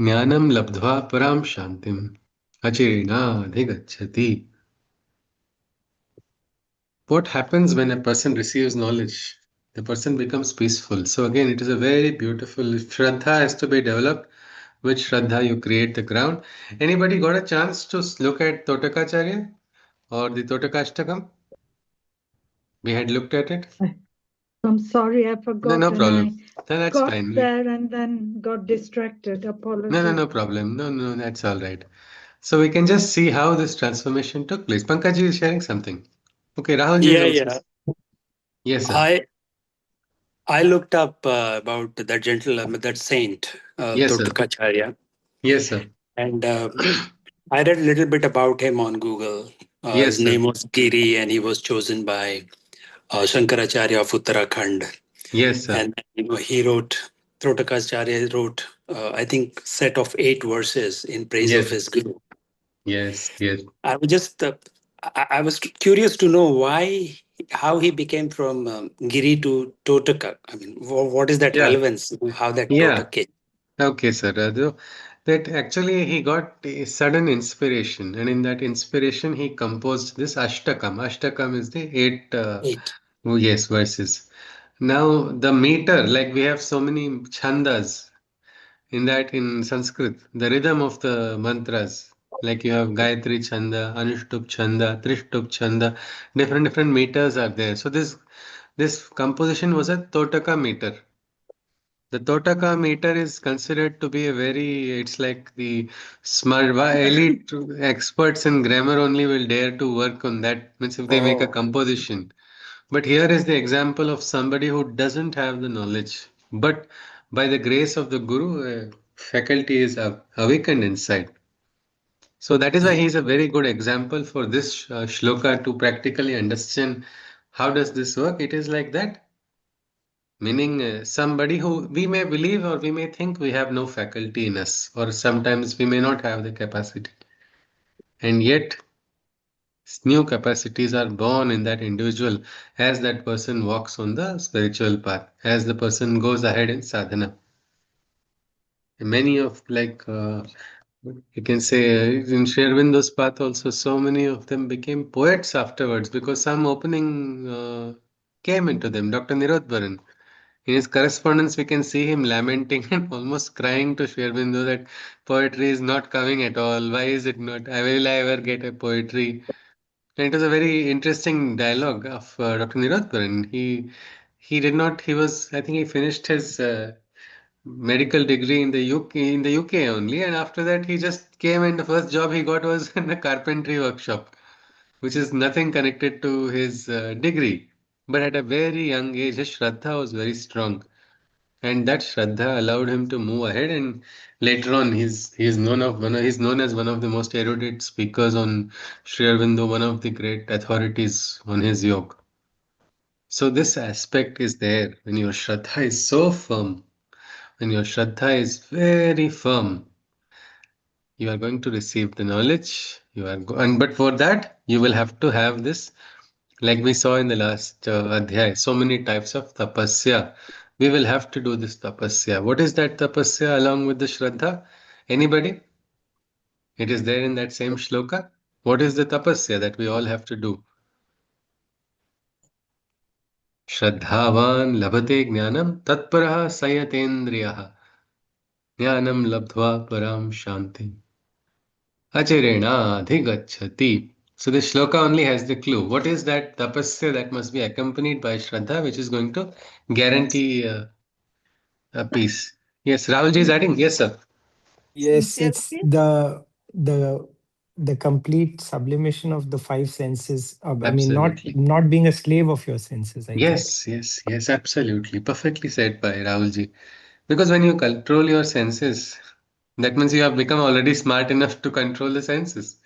Jnanam labdhva param shantim achirena adhigacchati. What happens when a person receives knowledge? The person becomes peaceful. So again, it is a very beautiful Shraddha has to be developed. With Shraddha, you create the ground. Anybody got a chance to look at Totakacharya or the Totakashtakam? We had looked at it. I'm sorry, I No, no forgot, and problem. I No, that's got fine. there and then got distracted. No, no, Apology. no problem. No, no, that's all right. So we can just see how this transformation took place. Pankaj is sharing something. Okay, Rahul ji is Yeah, also. yeah. Yes, sir. I looked up about that that saint, Yes, sir. Totakacharya, Yes, sir. and I read a little bit about him on Google. His Yes, sir. name was Giri, and he was chosen by Shankaracharya of Uttarakhand. Yes, sir. And he wrote, Totakacharya wrote, I think, set of 8 verses in praise of Yes, his guru. yes, yes. I was just, I was curious to know how he became from Giri to Totaka. I mean, what is that Yeah, relevance? How that yeah. Totaka came? Okay, sir. That actually he got a sudden inspiration, and in that inspiration he composed this Ashtakam. Ashtakam is the eight, Eight. oh, yes, verses. Now the meter, like we have so many chandas in that in Sanskrit, the rhythm of the mantras, like you have Gayatri Chanda, Anushtup Chanda, Trishtup Chanda, different meters are there. So this composition was a Totaka meter. The Totaka meter is considered to be a very, it's like the smart, elite experts in grammar only will dare to work on that. Means if they make a Oh, composition. But here is the example of somebody who doesn't have the knowledge. But by the grace of the Guru, faculty is awakened inside. So that is why he is a very good example for this shloka to practically understand how does this work. It is like that. Meaning, somebody who we may believe or we may think we have no faculty in us, or sometimes we may not have the capacity. And yet, new capacities are born in that individual as that person walks on the spiritual path, as the person goes ahead in sadhana. Many of, like, you can say in Sri Aurobindo's path also, so many of them became poets afterwards because some opening came into them. Dr. Nirodharan. In his correspondence, we can see him lamenting and almost crying to Sri Aurobindo that poetry is not coming at all. Why is it not? Will I ever get a poetry? And it was a very interesting dialogue of Dr. Nirodharan. He did not. He was. I think he finished his medical degree in the UK only, and after that he just came and the first job he got was in a carpentry workshop, which is nothing connected to his degree. But at a very young age, his Shraddha was very strong. And that Shraddha allowed him to move ahead. And later on, he's known as one of the most erudite speakers on Sri Aurobindo, one of the great authorities on his yoga. So this aspect is there when your Shraddha is so firm, when your Shraddha is very firm, you are going to receive the knowledge. And but for that, you will have to have this, like we saw in the last adhyay, so many types of tapasya. We will have to do this tapasya. What is that tapasya along with the Shraddha? Anybody? It is there in that same shloka. What is the tapasya that we all have to do? Shraddhavan labhate jnanam tatparaha sayatendriyaha jnanam labdhva param shanti achirena adhigacchati. So this shloka only has the clue. What is that tapasya that must be accompanied by Shraddha, which is going to guarantee a peace? Yes, Rahulji is adding. Yes, sir. Yes, it's Sincerity. the the complete sublimation of the five senses. I mean, Absolutely. not being a slave of your senses, I think. Yes, yes, yes, absolutely. Perfectly said by Rahulji. Because when you control your senses, that means you have become already smart enough to control the senses.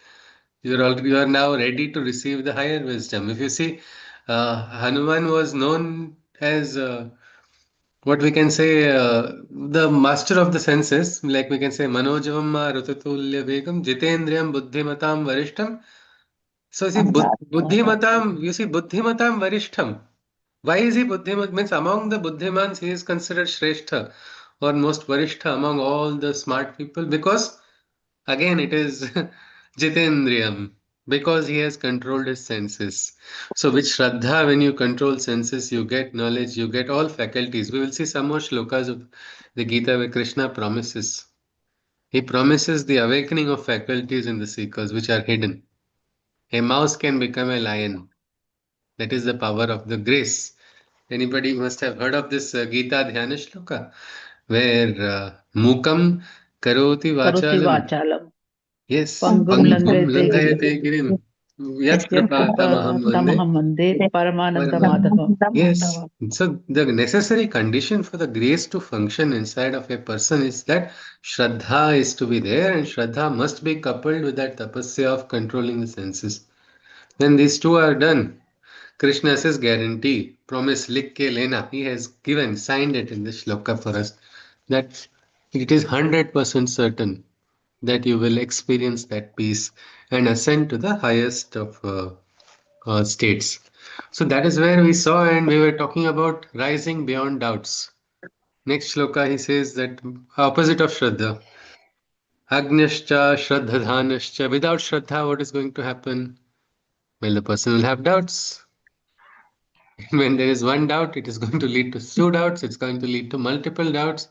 You are now ready to receive the higher wisdom. If you see, Hanuman was known as what we can say the master of the senses, like we can say Manojavam Rutatulya Vegam Jitendriyam Buddhimatam Varishtam. So see, Buddhimatam, you see, Buddhimatam Varishtam. Why is he Buddhimat? Means among the Buddhimans, he is considered Shrestha. or most Varishtha among all the smart people? Because again, it is Jitendriyam, because he has controlled his senses. So, with Shraddha, when you control senses, you get knowledge, you get all faculties. We will see some more shlokas of the Gita where Krishna promises. He promises the awakening of faculties in the seekers, which are hidden. A mouse can become a lion. That is the power of the grace. Anybody must have heard of this Gita Dhyana Shloka, where Mukam Karoti Karoti Vachalam. vachalam. Yes, Pangum Pangum langayate girim. Langayate Girim. Yat Yat Kripatamaham Vande. tamaham vande paramananda Param- madhavam. Yes, so the necessary condition for the grace to function inside of a person is that Shraddha is to be there, and Shraddha must be coupled with that tapasya of controlling the senses. When these two are done, Krishna says guarantee, promise, lik ke lena. He has given, signed it in this shloka for us, that it is 100% certain that you will experience that peace and ascend to the highest of states. So that is where we saw, and we were talking about rising beyond doubts. Next shloka, he says that opposite of Shraddha, Agnyascha Shraddhadhanascha. Without Shraddha, what is going to happen? Well, the person will have doubts. When there is one doubt, it is going to lead to two doubts, it's going to lead to multiple doubts.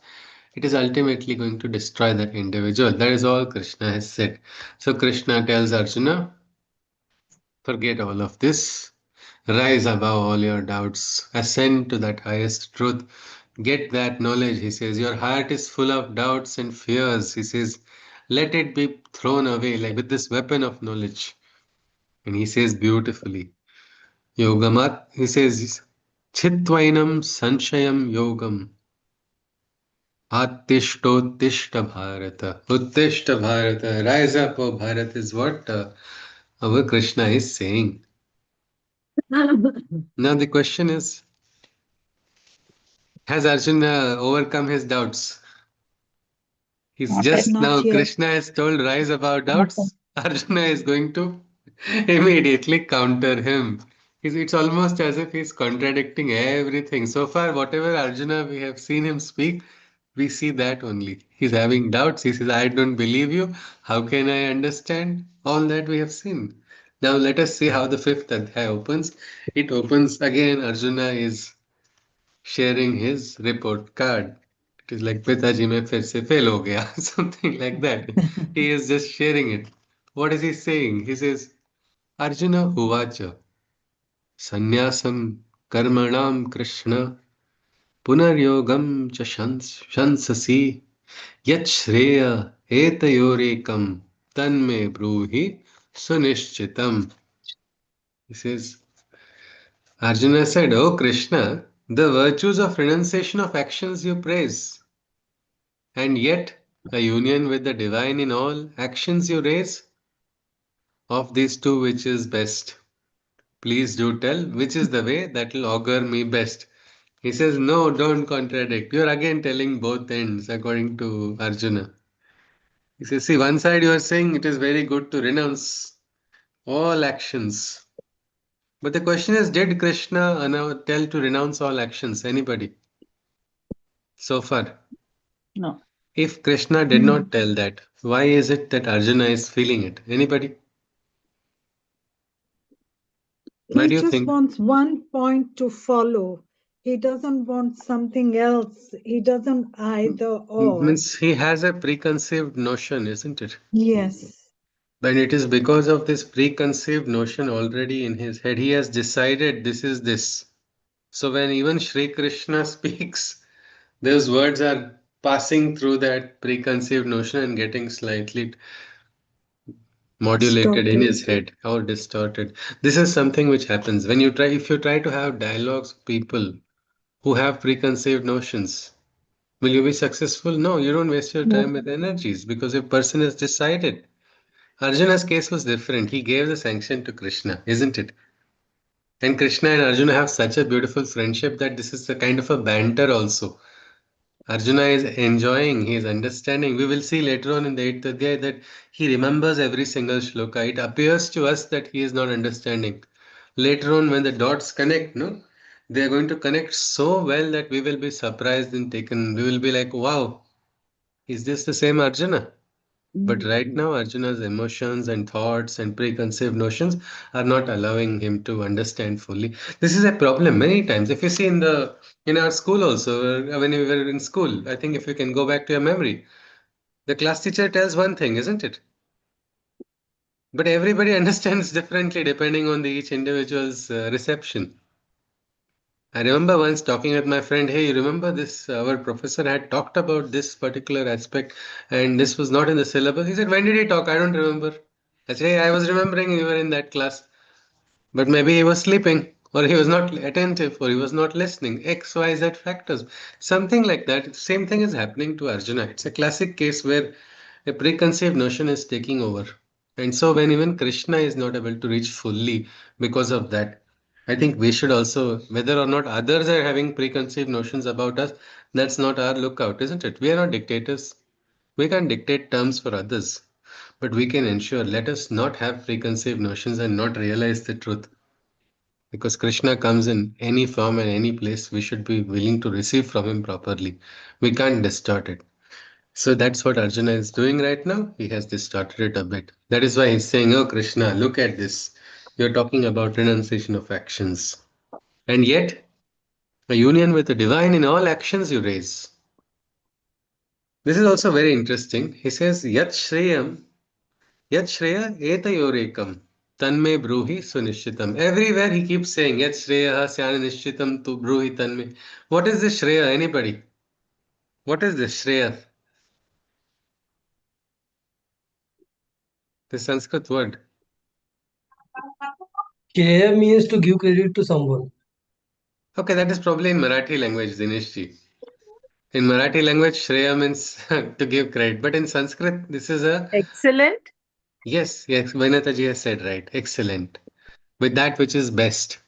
It is ultimately going to destroy that individual. That is all Krishna has said. So Krishna tells Arjuna, forget all of this. Rise above all your doubts. Ascend to that highest truth. Get that knowledge. He says, your heart is full of doubts and fears. He says, let it be thrown away like with this weapon of knowledge. And he says beautifully, Yogamat, he says, Chitvainam Sanshayam Yogam. Attishtottishta Bharata. Uttishta Bharata. Rise up, O Bharat, is what our Krishna is saying. Now the question is, has Arjuna overcome his doubts? He's Not yet. just Not now, yet. Krishna has told rise above doubts. Arjuna is going to immediately counter him. It's almost as if he's contradicting everything. So far, whatever Arjuna we have seen him speak, we see that only. He's having doubts. He says, I don't believe you. How can I understand? All that we have seen. Now let us see how the fifth adhyaya opens. It opens again. Arjuna is sharing his report card. It is like पिताजी मैं फिर से fail हो गया, something like that. He is just sharing it. What is he saying? He says, Arjuna uvacha sannyasam karmanam krishna punaryogam cha shansasi yat shreya etayorekam tanme bruhi sunishchitam. He says, Arjuna said, Oh Krishna, the virtues of renunciation of actions you praise, and yet a union with the divine in all actions you raise. Of these two, which is best? Please do tell which is the way that will augur me best. He says, No, don't contradict. You're again telling both ends according to Arjuna. He says, See, one side you are saying it is very good to renounce all actions. But the question is, did Krishna tell to renounce all actions? Anybody? So far. No. If Krishna did not tell that, why is it that Arjuna is feeling it? Anybody? Why He do you just think? wants one point to follow. He doesn't want something else. He doesn't either or. Means he has a preconceived notion, isn't it? Yes. But it is because of this preconceived notion already in his head. He has decided this is this. So when even Sri Krishna speaks, those words are passing through that preconceived notion and getting slightly modulated in Distorted. his head or distorted. This is something which happens when you try, if you try to have dialogues with people who have preconceived notions. Will you be successful? No, you don't waste your time with energies because a person has decided. Arjuna's case was different. He gave the sanction to Krishna, isn't it? And Krishna and Arjuna have such a beautiful friendship that this is a kind of a banter also. Arjuna is enjoying, he is understanding. We will see later on in the 8th Adhyaya that he remembers every single shloka. It appears to us that he is not understanding. Later on, when the dots connect, no, They are going to connect so well that we will be surprised and taken. We will be like, wow, is this the same Arjuna? But right now, Arjuna's emotions and thoughts and preconceived notions are not allowing him to understand fully. This is a problem many times. If you see in our school also, when we were in school, I think if you can go back to your memory, the class teacher tells one thing, isn't it? But everybody understands differently depending on each individual's reception. I remember once talking with my friend, hey, you remember this? Our professor had talked about this particular aspect, and this was not in the syllabus. He said, when did he talk? I don't remember. I said, hey, I was remembering you were in that class. But maybe he was sleeping, or he was not attentive, or he was not listening. X, Y, Z factors. Something like that. Same thing is happening to Arjuna. It's a classic case where a preconceived notion is taking over. And so when even Krishna is not able to reach fully because of that, I think we should also, whether or not others are having preconceived notions about us, that's not our lookout, isn't it? We are not dictators. We can't dictate terms for others, but we can ensure, let us not have preconceived notions and not realize the truth. Because Krishna comes in any form and any place, we should be willing to receive from him properly. We can't distort it. So that's what Arjuna is doing right now. He has distorted it a bit. That is why he's saying, oh, Krishna, look at this. You're talking about renunciation of actions. And yet, a union with the divine in all actions you raise. This is also very interesting. He says, Yat Shreya Etayorekam. Tanme Bruhi Sunishitam. Everywhere he keeps saying, Yat Shreya Syana Nishitam Tu Bruhi Tanme. What is this Shreya? Anybody? What is this Shreya? The Sanskrit word. Shreya means to give credit to someone. Okay, that is probably in Marathi language, Dineshji. In Marathi language, Shreya means to give credit. But in Sanskrit, this is a Excellent. yes, Vainataji has said right. Excellent. With that which is best.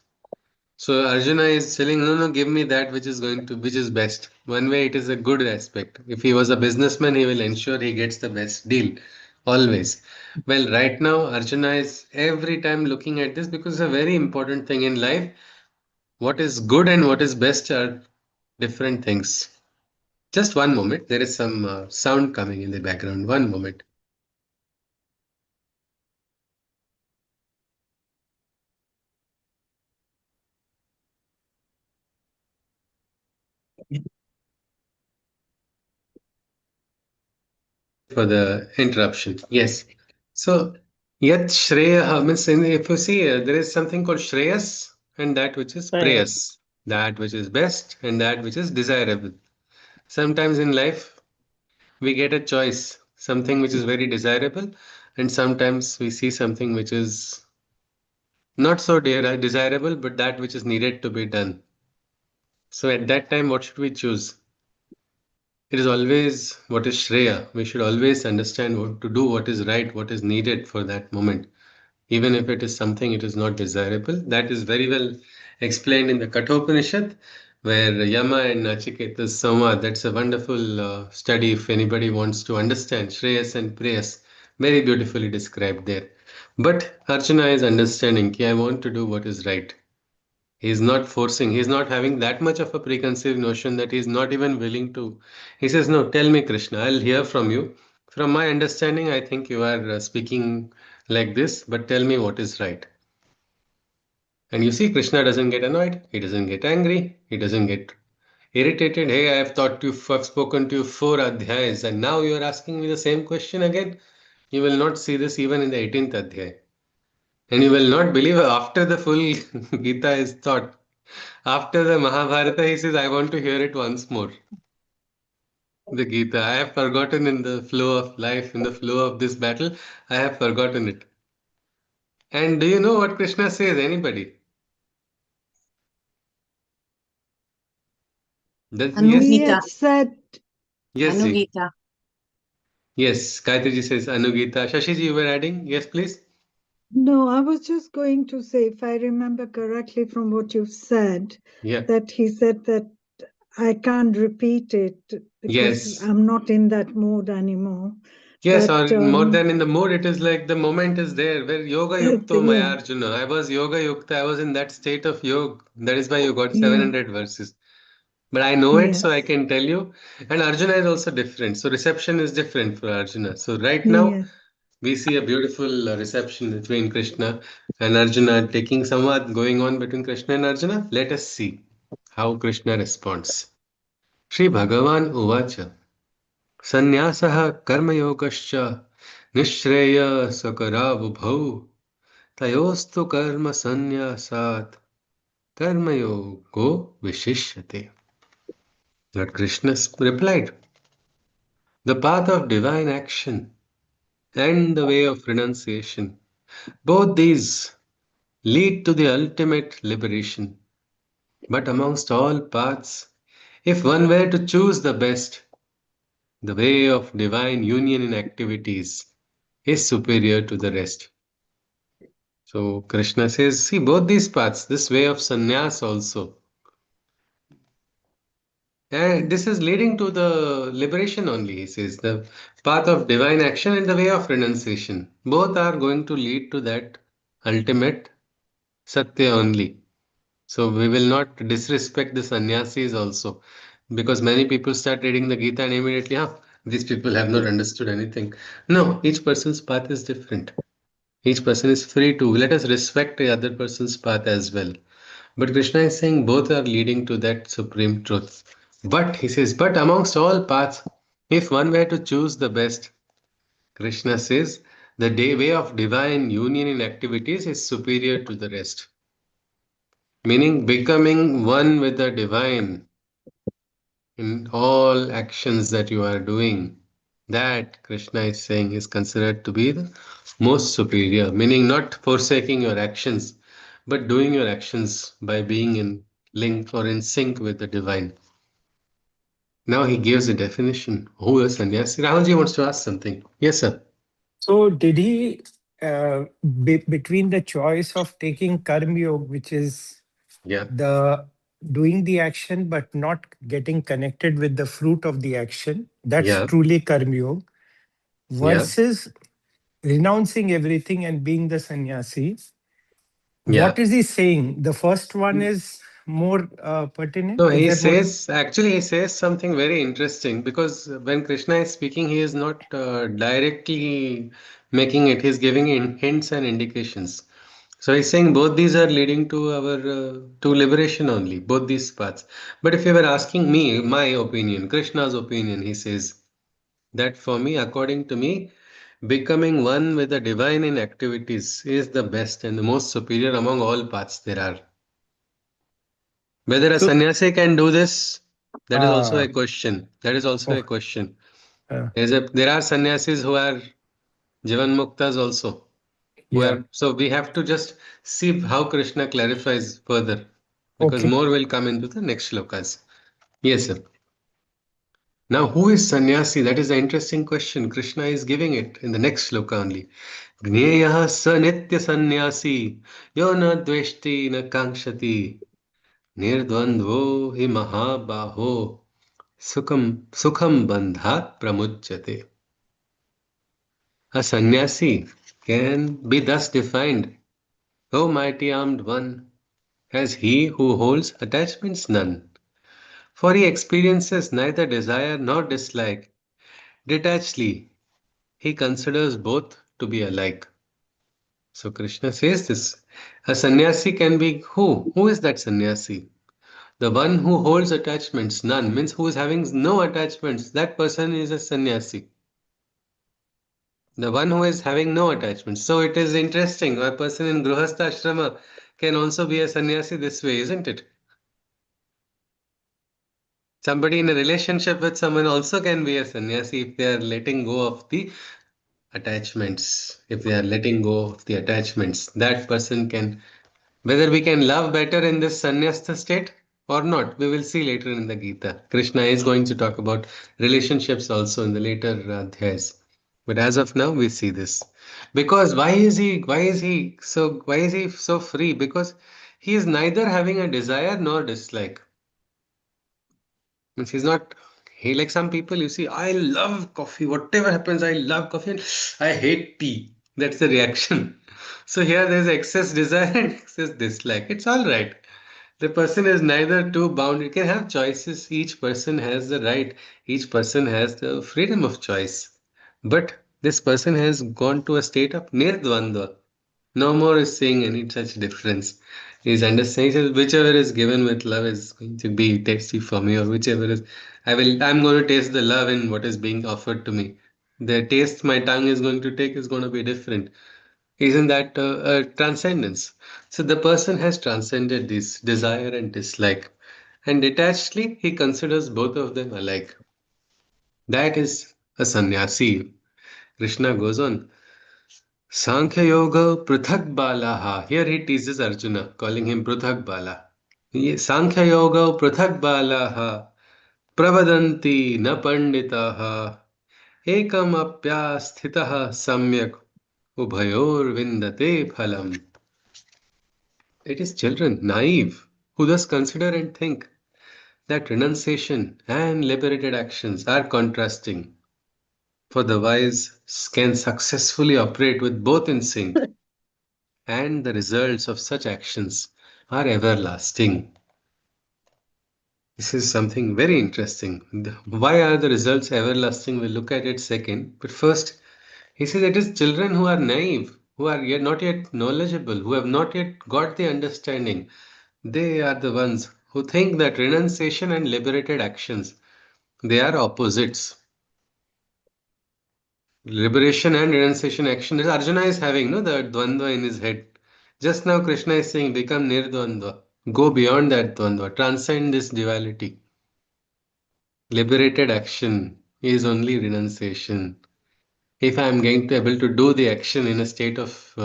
So Arjuna is telling, no, no, give me that which is best. One way it is a good aspect. If he was a businessman, he will ensure he gets the best deal. Always. Well, right now, Arjuna is every time looking at this because it's a very important thing in life. What is good and what is best are different things. Just one moment. There is some sound coming in the background. One moment. For the interruption. Yes. So, yet Shreya means if you see, there is something called Shreyas and that which is Right. Preyas, that which is best and that which is desirable. Sometimes in life, we get a choice, something which is very desirable, and sometimes we see something which is not so desirable, but that which is needed to be done. So, at that time, what should we choose? It is always what is Shreya. We should always understand what to do, what is right, what is needed for that moment. Even if it is something it is not desirable. That is very well explained in the Kathopanishad, where Yama and Nachiketa's Samvad, that's a wonderful study if anybody wants to understand Shreyas and Preyas. Very beautifully described there. But Arjuna is understanding, ki, I want to do what is right. He's not forcing, he's not having that much of a preconceived notion that he's not even willing to. He says, no, tell me, Krishna, I'll hear from you. From my understanding, I think you are speaking like this, but tell me what is right. And you see, Krishna doesn't get annoyed, he doesn't get angry, he doesn't get irritated. Hey, I have I've spoken to you 4 adhyayas, and now you are asking me the same question again. You will not see this even in the 18th adhyay. And you will not believe after the full Gita is taught. After the Mahabharata, he says, I want to hear it once more. The Gita. I have forgotten in the flow of life, in the flow of this battle, I have forgotten it. And do you know what Krishna says? Anybody? Yes? He Anugita. had said, Yes, ji. Anugita. Yes, Gayatri ji says Anugita. Shashi ji, you were adding? Yes, please. no, I was just going to say, if I remember correctly from what you've said, Yeah. that he said that I can't repeat it because Yes. I'm not in that mood anymore. Yes, But or more than in the mood, it is like the moment is there where yoga yukto yeah, maya Arjuna. I was yoga yukta, I was in that state of yoga. That is why you got yeah, 700 verses. But I know it, so I yes, can tell you. And Arjuna is also different. So reception is different for Arjuna. So right now, yes, we see a beautiful reception between Krishna and Arjuna, taking samvad going on between Krishna and Arjuna. Let us see how Krishna responds. Shri Bhagavan Uvacha Sanyasah Karmayogascha Nishreya Sakaravubhau Tayostu Karma Sanyasat Karmayogo Vishishyate. Lord Krishna replied, the path of divine action and the way of renunciation, both these lead to the ultimate liberation. But amongst all paths, if one were to choose the best, the way of divine union in activities is superior to the rest. So Krishna says, see, both these paths, this way of sannyas also, and this is leading to the liberation only, he says, the path of divine action and the way of renunciation. Both are going to lead to that ultimate satya only. So we will not disrespect the sannyasis also, because many people start reading the Gita and immediately, these people have not understood anything. No, each person's path is different. Each person is free to let us respect the other person's path as well. But Krishna is saying both are leading to that supreme truth. But he says, but amongst all paths, if one were to choose the best, Krishna says the way of divine union in activities is superior to the rest. Meaning becoming one with the divine in all actions that you are doing. That Krishna is saying is considered to be the most superior, meaning not forsaking your actions, but doing your actions by being in link or in sync with the divine. Now he gives a definition. Who is sannyasi? Rahulji wants to ask something. Yes, sir. So did he, between the choice of taking karma yoga, which is Yeah, the doing the action but not getting connected with the fruit of the action, that's yeah, truly karma yoga, yeah, versus renouncing everything and being the sannyasi. yeah. What is he saying? The first one is more pertinent. No, Is he that what? says, actually, he says something very interesting because when Krishna is speaking, he is not directly making it, he's giving hints and indications. So he's saying both these are leading to our to liberation only, both these paths. But if you were asking me, my opinion, Krishna's opinion, he says that for me, according to me, becoming one with the divine in activities is the best and the most superior among all paths there are. Whether a So, sannyasi can do this, that is also a ah, question. That is also oh, a question. uh, There are sannyasis who are Jivan Muktas also. Who yeah. are, so we have to just see how Krishna clarifies further because Okay. more will come into the next shlokas. Yes, sir. Now, who is sannyasi? That is the interesting question. Krishna is giving it in the next shloka only. Gneyaha sa nitya sannyasi yo na dveshti na kankshati nirdvandvo hi mahabaho sukham bandhat pramujyate. A sannyasi can be thus defined. O mighty armed one, as he who holds attachments none, for he experiences neither desire nor dislike. Detachedly, he considers both to be alike. So Krishna says this. A sannyasi can be who? Who is that sannyasi? The one who holds attachments, none, means who is having no attachments. That person is a sannyasi. The one who is having no attachments. So it is interesting. A person in Grihastha Ashrama can also be a sannyasi this way, isn't it? Somebody in a relationship with someone also can be a sannyasi if they are letting go of the attachments. If they are letting go of the attachments, that person can. Whether we can love better in this sannyasta state or not, we will see later in the Gita. Krishna is going to talk about relationships also in the later adhyas. But as of now, we see this. Because why is he so free? Because he is neither having a desire nor dislike. Means like some people, you see, I love coffee. Whatever happens, I love coffee and I hate tea. That's the reaction. So here there's excess desire and excess dislike. It's all right. The person is neither too bound. You can have choices. Each person has the right. Each person has the freedom of choice. But this person has gone to a state of nirdvandva. No more is seeing any such difference. He's understanding whichever is given with love is going to be tasty for me, or whichever is I'm going to taste the love in what is being offered to me. The taste my tongue is going to take is going to be different. Isn't that transcendence? So the person has transcended this desire and dislike, and detachedly he considers both of them alike. That is a sannyasi. Krishna goes on. Sankhya Yoga Prithak Balaha. Here he teases Arjuna, calling him Prithak Bala. Sankhya Yoga Prithak Balaha. Pravadanti na panditaha. Ekam apyasthitaha samyak. Ubhayor vindate phalam. It is children, naive, who thus consider and think that renunciation and liberated actions are contrasting. For the wise can successfully operate with both in sync, and the results of such actions are everlasting. This is something very interesting. Why are the results everlasting? We'll look at it second. But first, he says it is children who are naive, who are yet not yet knowledgeable, who have not yet got the understanding. They are the ones who think that renunciation and liberated actions, they are opposites. Liberation and renunciation action. Arjuna is having the dvandva in his head. Just now Krishna is saying become nirdvandva. Go beyond that dvandva. Transcend this duality. Liberated action is only renunciation. If I am going to able to do the action in a state of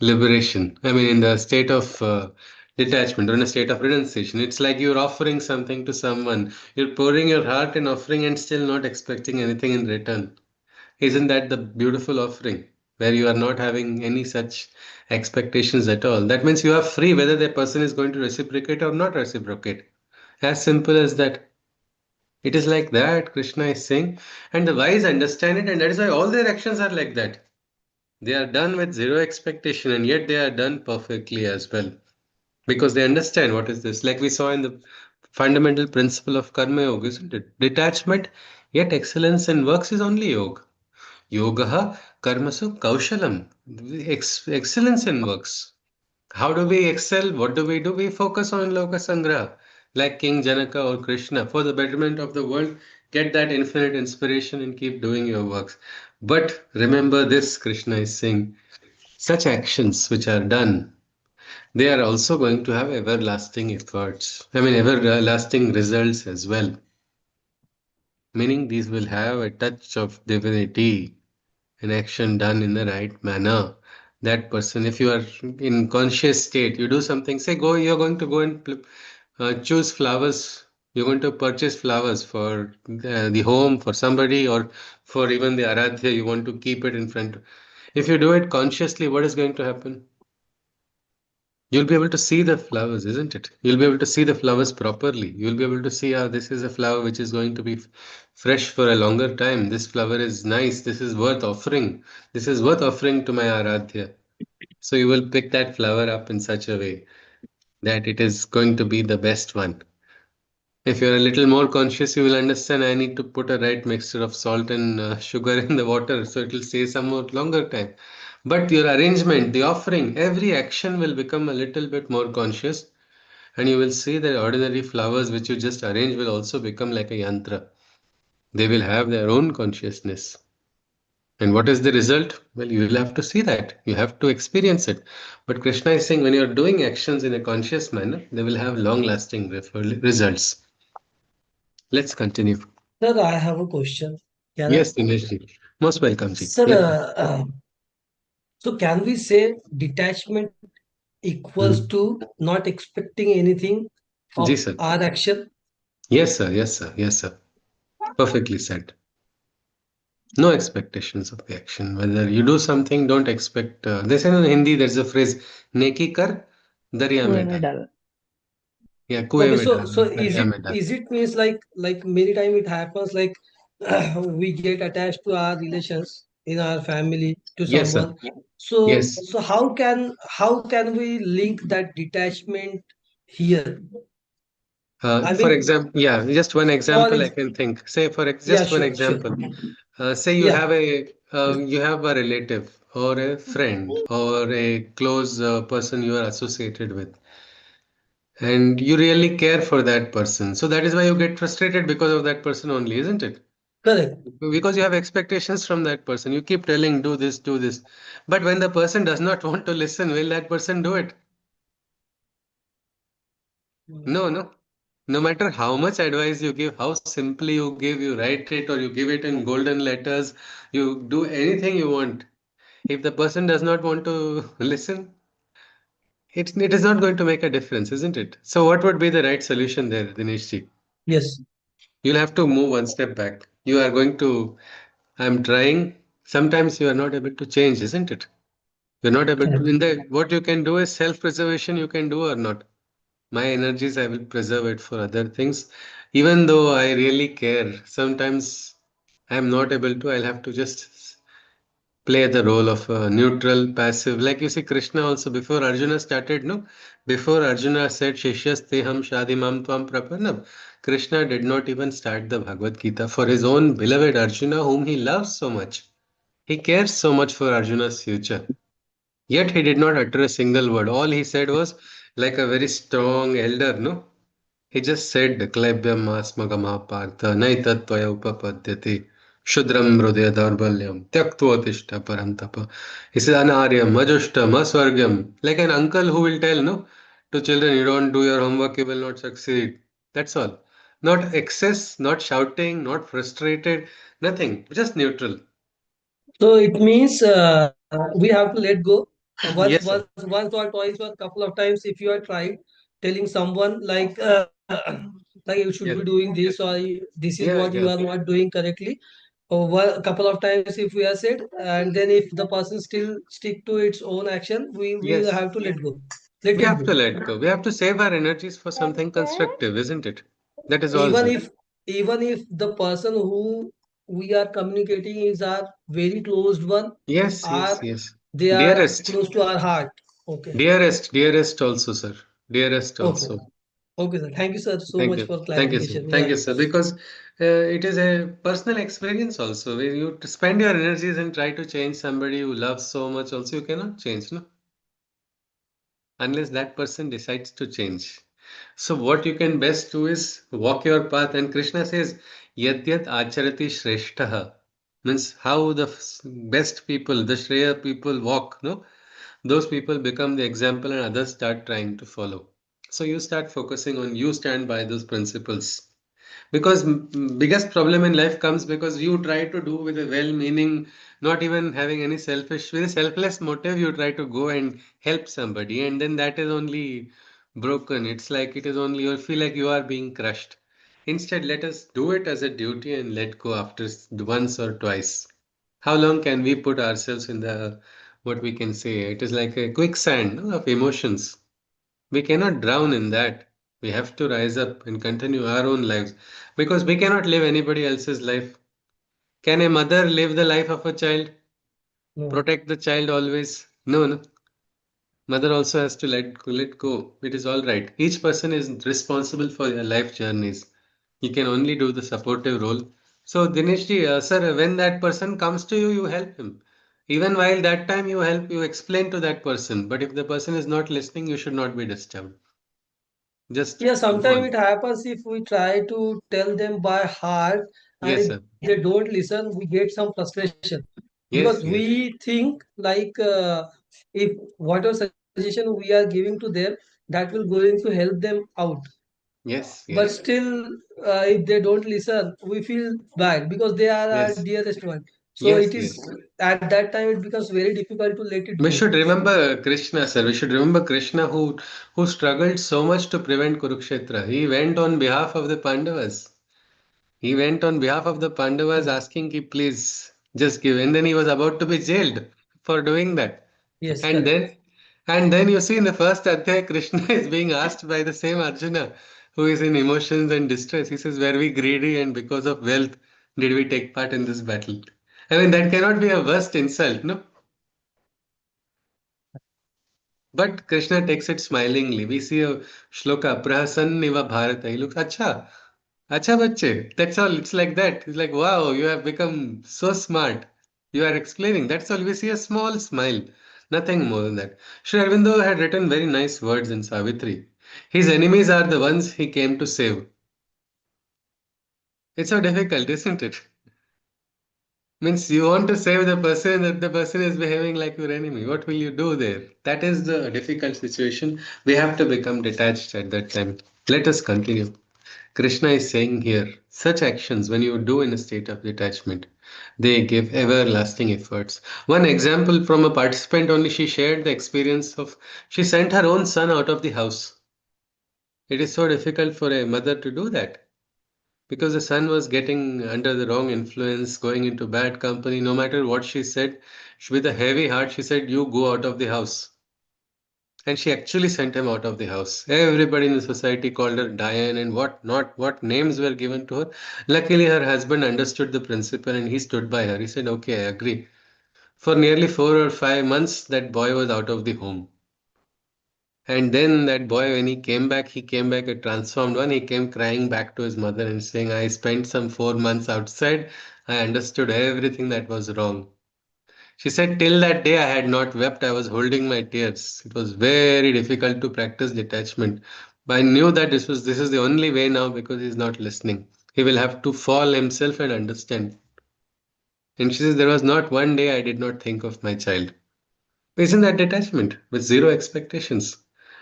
liberation, I mean in the state of detachment or in a state of renunciation, it's like you're offering something to someone. You're pouring your heart in offering and still not expecting anything in return. Isn't that the beautiful offering where you are not having any such expectations at all? That means you are free whether the person is going to reciprocate or not reciprocate. As simple as that. It is like that, Krishna is saying, and the wise understand it, and that is why all their actions are like that. They are done with zero expectation, and yet they are done perfectly as well. Because they understand what is this. Like we saw in the fundamental principle of Karma Yoga, isn't it? Detachment, yet excellence in works is only yoga. Yogaha karmasu kaushalam. Excellence in works. How do we excel? What do? We focus on Loka Sangraha, like King Janaka or Krishna, for the betterment of the world. Get that infinite inspiration and keep doing your works. But remember this, Krishna is saying, such actions which are done, they are also going to have everlasting efforts. I mean, everlasting results as well. Meaning these will have a touch of divinity, an action done in the right manner. That person, if you are in conscious state, you do something, say you're going to go and choose flowers. You're going to purchase flowers for the home, for somebody, or for even the Aradhya. You want to keep it in front. If you do it consciously, what is going to happen? You'll be able to see the flowers, isn't it? You'll be able to see the flowers properly. You'll be able to see, this is a flower which is going to be fresh for a longer time. This flower is nice. This is worth offering. This is worth offering to my Aradhya. So you will pick that flower up in such a way that it is going to be the best one. If you're a little more conscious, you will understand I need to put a right mixture of salt and sugar in the water so it will stay some more longer time. But your arrangement, the offering, every action will become a little bit more conscious, and you will see that ordinary flowers which you just arrange will also become like a yantra. They will have their own consciousness. And what is the result? Well, you will have to see that. You have to experience it. But Krishna is saying when you're doing actions in a conscious manner, they will have long lasting results. Let's continue. Sir, I have a question. Can I? Yes, Dineshji. Most welcome, Ji. Sir, Yes. so can we say detachment equals Hmm. to not expecting anything Ji, of sir. our action? Yes, sir. Yes, sir. Yes, sir. Perfectly said. No expectations of the action. Whether you do something, don't expect. They say in Hindi, there's a phrase, "Neki kar, darya कुएं mein में dal." डाल Yeah, Okay, kueveda, so karyameda. is it means like many time it happens like we get attached to our relations in our family to Yes, sir. someone. So Yes. so how can we link that detachment here? I For mean, example, yeah, just one for example I can think. Say yeah, just one sure. example. Say Yeah, you have a relative or a friend or a close person you are associated with, and you really care for that person. So that is why you get frustrated because of that person only, isn't it? correct. Because you have expectations from that person. You keep telling, do this, do this. But when the person does not want to listen, will that person do it? No, no. No matter how much advice you give, how simply you give, you write it or you give it in golden letters, you do anything you want. If the person does not want to listen, it is not going to make a difference, isn't it? So, what would be the right solution there, Dineshji? Yes, You'll have to move one step back. You are going to, I'm trying. Sometimes you are not able to change, isn't it? You're not able to, correct. in the, what you can do is self preservation, you can do or not. My energies I will preserve it for other things, even though I really care. Sometimes I'm not able to, I'll have to just play the role of a neutral passive, like you see Krishna also. Before Arjuna started, no, before Arjuna said Shishyas teham shadimam tvam prapanam, Krishna did not even start the Bhagavad Gita for his own beloved Arjuna, whom he loves so much. He cares so much for Arjuna's future. Yet he did not utter a single word. All he said was like a very strong elder, no? He just said, Klaibyam asmagama partha naitattvaya upapadyate shudram hridaya daurbalyam tyaktvatishta parantapa. He said, Anaryam, ajushtam, asvargyam. Like an uncle who will tell, no? To children, you don't do your homework, you will not succeed. That's all. Not excess, not shouting, not frustrated, nothing. Just neutral. So it means we have to let go. Yes, sir. Once or twice or couple of times, if you are tried telling someone like you should be Yeah. doing this or this is what Yeah, you are yeah. not doing correctly, or one couple of times if we are said, and then if the person still stick to its own action, we Yes. have to let go. Let We it have go. to let go. We have to save our energies for something constructive, isn't it? That is all, even sir. if even if the person who we are communicating is our very closed one, Yes, yes, are yes. they are Dearest, close to our heart. Okay. dearest also, sir. Dearest Okay. also. Okay, sir. Thank you, sir, so Thank much you. for Thank you, sir. clarification. Thank Yeah. you, sir. Because it is a personal experience also. When you spend your energies and try to change somebody who loves so much, also you cannot change, no? Unless that person decides to change. So what you can best do is walk your path. And Krishna says, Yat yat acharati shreshtaha. Means how the best people, the Shreya people walk, no? Those people become the example and others start trying to follow. So you start focusing on you stand by those principles. Because biggest problem in life comes because you try to do with a well-meaning, not even having any selfish, with a selfless motive, you try to go and help somebody, and then that is only broken. It's like it is only you feel like you are being crushed. Instead, let us do it as a duty and let go after once or twice. How long can we put ourselves in the what we can say? It is like a quicksand, no, of emotions. We cannot drown in that. We have to rise up and continue our own lives because we cannot live anybody else's life. Can a mother live the life of a child? No. Protect the child always? No, no. Mother also has to let go. It is all right. Each person is responsible for their life journeys. You can only do the supportive role. So, Dineshji, sir, when that person comes to you, you help him. Even while that time you help, you explain to that person. But if the person is not listening, you should not be disturbed. Just Yeah, go sometimes on. it happens if we try to tell them by heart, and Yes, if sir. they don't listen, we get some frustration because Yes, we yes, think if whatever suggestion we are giving to them, that will going to help them out. yes, But yes, still, if they don't listen, we feel bad because they are our yes, dearest one. So yes, it is yes. at that time it becomes very difficult to let it We go. should remember Krishna, sir. We should remember Krishna who struggled so much to prevent Kurukshetra. He went on behalf of the Pandavas. He went on behalf of the Pandavas asking ki please just give. And then he was about to be jailed for doing that. Yes, And correct. then And then you see in the first Adhyaya, Krishna is being asked by the same Arjuna who is in emotions and distress. He says, were we greedy and because of wealth did we take part in this battle? I mean, that cannot be a worst insult, no? But Krishna takes it smilingly. We see a shloka, Prahasan Niva Bharata. He looks, Acha, Acha bache. That's all. It's like that. It's like, wow, you have become so smart. You are explaining. That's all. We see a small smile. Nothing more than that. Sri Aurobindo had written very nice words in Savitri. His enemies are the ones he came to save. It's so difficult, isn't it? Means you want to save the person that the person is behaving like your enemy. What will you do there? That is the difficult situation. We have to become detached at that time. Let us continue. Krishna is saying here, such actions, when you do in a state of detachment, they give everlasting efforts. One example from a participant only, she shared the experience of, she sent her own son out of the house. It is so difficult for a mother to do that because the son was getting under the wrong influence, going into bad company. No matter what she said, with a heavy heart, she said, you go out of the house. And she actually sent him out of the house. Everybody in the society called her Diane and what not, what names were given to her. Luckily, her husband understood the principle and he stood by her. He said, okay, I agree. For nearly 4 or 5 months, that boy was out of the home. And then that boy, when he came back a transformed one. He came crying back to his mother and saying, I spent some 4 months outside. I understood everything that was wrong. She said, till that day I had not wept. I was holding my tears. It was very difficult to practice detachment. But I knew that this is the only way now because he's not listening. He will have to fall himself and understand. And she says, there was not one day I did not think of my child. Isn't that detachment with zero expectations?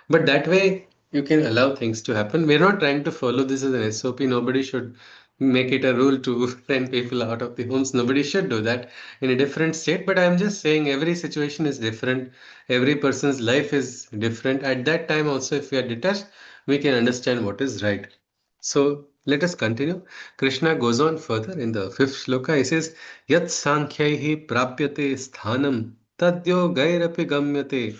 But that way you can allow things to happen. We're not trying to follow this as an SOP. Nobody should make it a rule to send people out of the homes. Nobody should do that in a different state. But I'm just saying every situation is different. Every person's life is different. At that time, also, if we are detached, we can understand what is right. So let us continue. Krishna goes on further in the fifth shloka. He says, Yat sankhyahi prapyate sthanam tadyo gairapi gamyate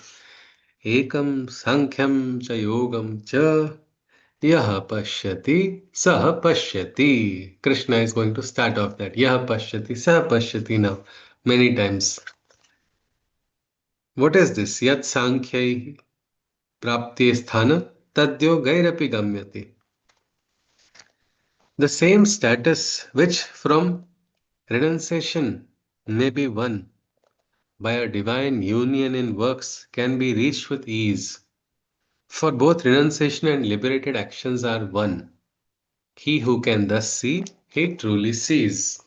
ekam sankhyam cha yogam cha yaha pashyati saha pashyati. Krishna is going to start off that yaha pashyati saha pashyati now many times. What is this? Yat sankhyahi prapti sthana tadyo gairapi gamyate. The same status which from renunciation may be won by a divine union in works can be reached with ease. For both renunciation and liberated actions are one. He who can thus see, he truly sees.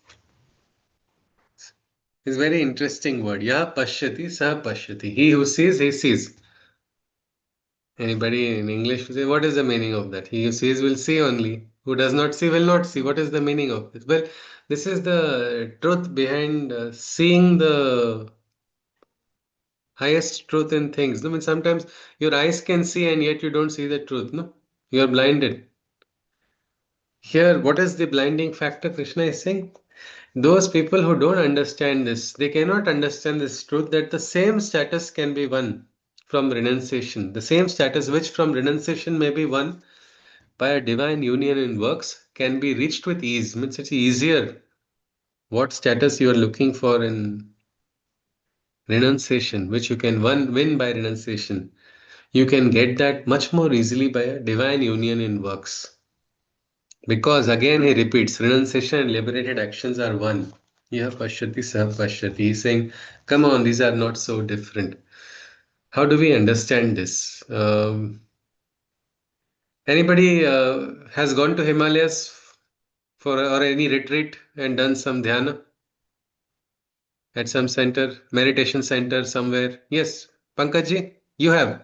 It's a very interesting word. Ya pashyati, sa pashyati. He who sees, he sees. Anybody in English will say, what is the meaning of that? He who sees will see only. Who does not see will not see. What is the meaning of this? Well, this is the truth behind seeing the highest truth in things. I mean, sometimes your eyes can see and yet you don't see the truth. No, you are blinded. Here, what is the blinding factor? Krishna is saying those people who don't understand this, they cannot understand this truth that the same status can be won from renunciation. The same status which from renunciation may be won by a divine union in works can be reached with ease. Means it's easier. What status you are looking for in renunciation, which you can win by renunciation, you can get that much more easily by a divine union in works. Because again, he repeats, renunciation and liberated actions are one. Yaha pashyati saha pashyati. He's saying, come on, these are not so different. How do we understand this? Anybody has gone to Himalayas for or any retreat and done some dhyana at some center, meditation center somewhere? Yes, Pankajji, you have.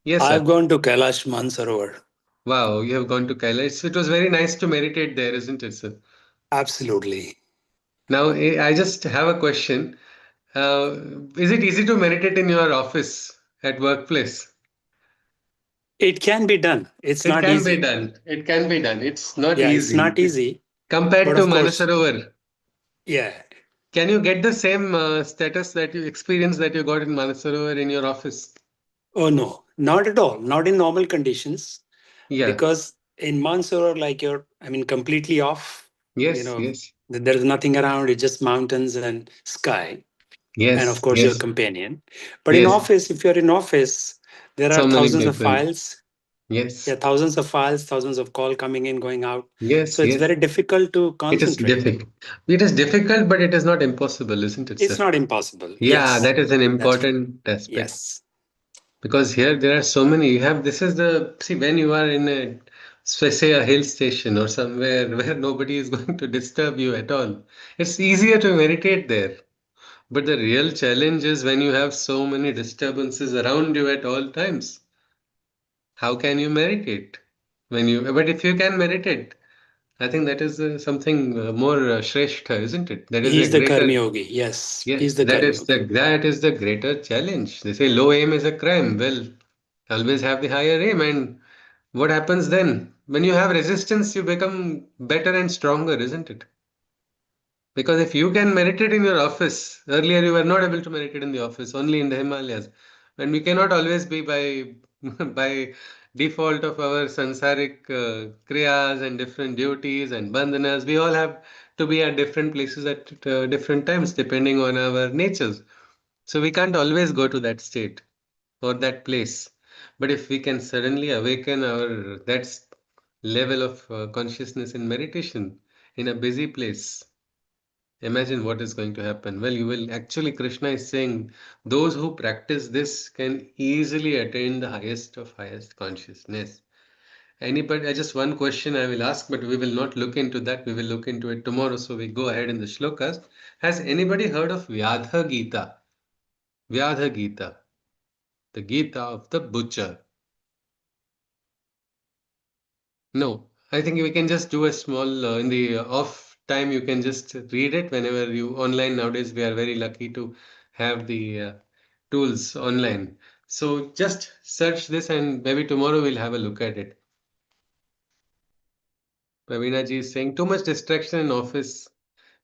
Yes, sir. I've gone to Kailash Mansarovar. Wow, you have gone to Kailash. It was very nice to meditate there, isn't it, sir? Absolutely. Now, I just have a question. Is it easy to meditate in your office at workplace? It can be done. It's It not can be easy. done. It can be done. It's not Yeah, it's easy. not easy. Compared But to of course, Manasarovar, yeah, can you get the same status that you experience that you got in Manasarovar in your office? Oh no, not at all. Not in normal conditions. Yeah. Because in Mansoor, like completely off. Yes, yes, There's nothing around. It's just mountains and sky, and of yes, course your yes, companion. But in yes. office, if you're in office, there are So many thousands of people. files. Yeah, Yes, thousands of files, thousands of call coming in, going out. yes, So it's yes. very difficult to It is concentrate. difficult. It is difficult, but it is not impossible, isn't it, It's sir? not impossible. Yeah, Yes, that is an that's true. important aspect. Yes. Because here there are so many. You have this is the see when you are in a say a hill station or somewhere where nobody is going to disturb you at all. It's easier to meditate there. But the real challenge is when you have so many disturbances around you at all times. How can you meditate? When you but if you can meditate, I think that is something more shrestha, isn't it? That is a He's the greater. Karmi Yogi. Yes, he's Yes, the Karmi Yogi. that is the greater challenge. They say low aim is a crime. Well, always have the higher aim, and what happens then? When you have resistance, you become better and stronger, isn't it? Because if you can meditate in your office, earlier you were not able to meditate in the office, only in the Himalayas. And we cannot always be by by default of our sansaric kriyas and different duties and bandhanas. We all have to be at different places at different times, depending on our natures. So we can't always go to that state or that place. But if we can suddenly awaken our that level of consciousness in meditation in a busy place, imagine what is going to happen. Well, you will actually, Krishna is saying, those who practice this can easily attain the highest of highest consciousness. Anybody, just one question I will ask, but we will not look into that. We will look into it tomorrow. So we go ahead in the shlokas. Has anybody heard of Vyadha Gita? Vyadha Gita, the Gita of the butcher. No, I think we can just do a small in the off time. You can just read it whenever you online nowadays. We are very lucky to have the tools online. So just search this, and maybe tomorrow we'll have a look at it. Pravina ji is saying too much distraction in office.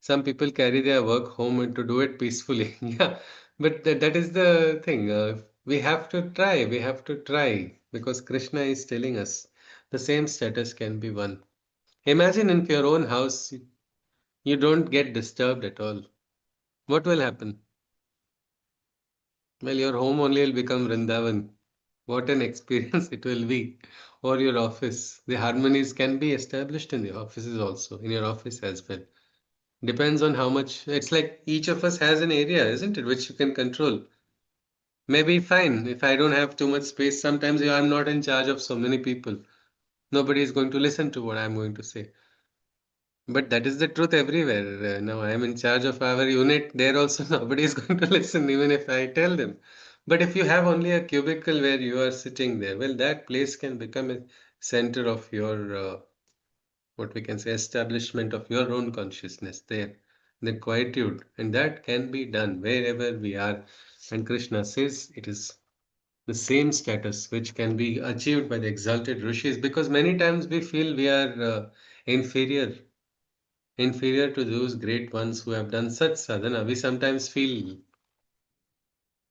Some people carry their work home and to do it peacefully. Yeah, but that is the thing. We have to try. We have to try because Krishna is telling us the same status can be won. Imagine in your own house, you don't get disturbed at all. What will happen? Well, your home only will become Vrindavan. What an experience it will be. Or your office. The harmonies can be established in the offices also, in your office as well. Depends on how much. It's like each of us has an area, isn't it, which you can control. Maybe fine if I don't have too much space. Sometimes I'm not in charge of so many people. Nobody is going to listen to what I'm going to say. But that is the truth everywhere. Now I am in charge of our unit. There also nobody is going to listen, even if I tell them. But if you have only a cubicle where you are sitting there, well, that place can become a center of your, what we can say, establishment of your own consciousness there, the quietude. And that can be done wherever we are. And Krishna says it is the same status which can be achieved by the exalted rishis because many times we feel we are inferior to those great ones who have done such sadhana. We sometimes feel,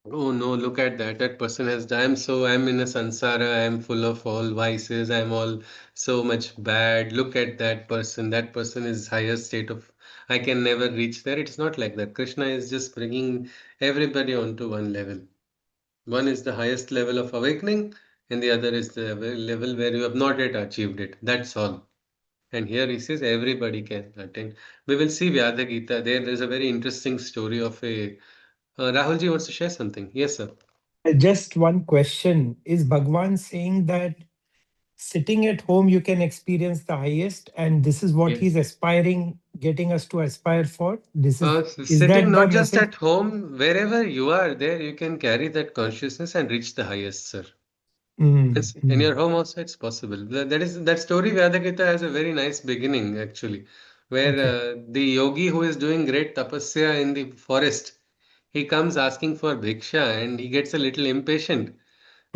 oh no, look at that. That person has done. I'm in a sansara. I'm full of all vices. I'm all so much bad. Look at that person. That person is higher state of. I can never reach there. It's not like that. Krishna is just bringing everybody onto one level. One is the highest level of awakening, and the other is the level where you have not yet achieved it. That's all. And here he says everybody can attend. We will see Vyadha Gita. There's a very interesting story of a. Rahulji wants to share something. Yes, sir. Just one question. Is Bhagwan saying that sitting at home you can experience the highest, and this is what he's Yes. aspiring, getting us to aspire for? Is Sitting that the not just message? at home, wherever you are, there you can carry that consciousness and reach the highest, sir. Mm, Yes, in mm, your home also it's possible. That is that story. Vyadha Gita has a very nice beginning actually, where okay. the yogi who is doing great tapasya in the forest, he comes asking for bhiksha and he gets a little impatient.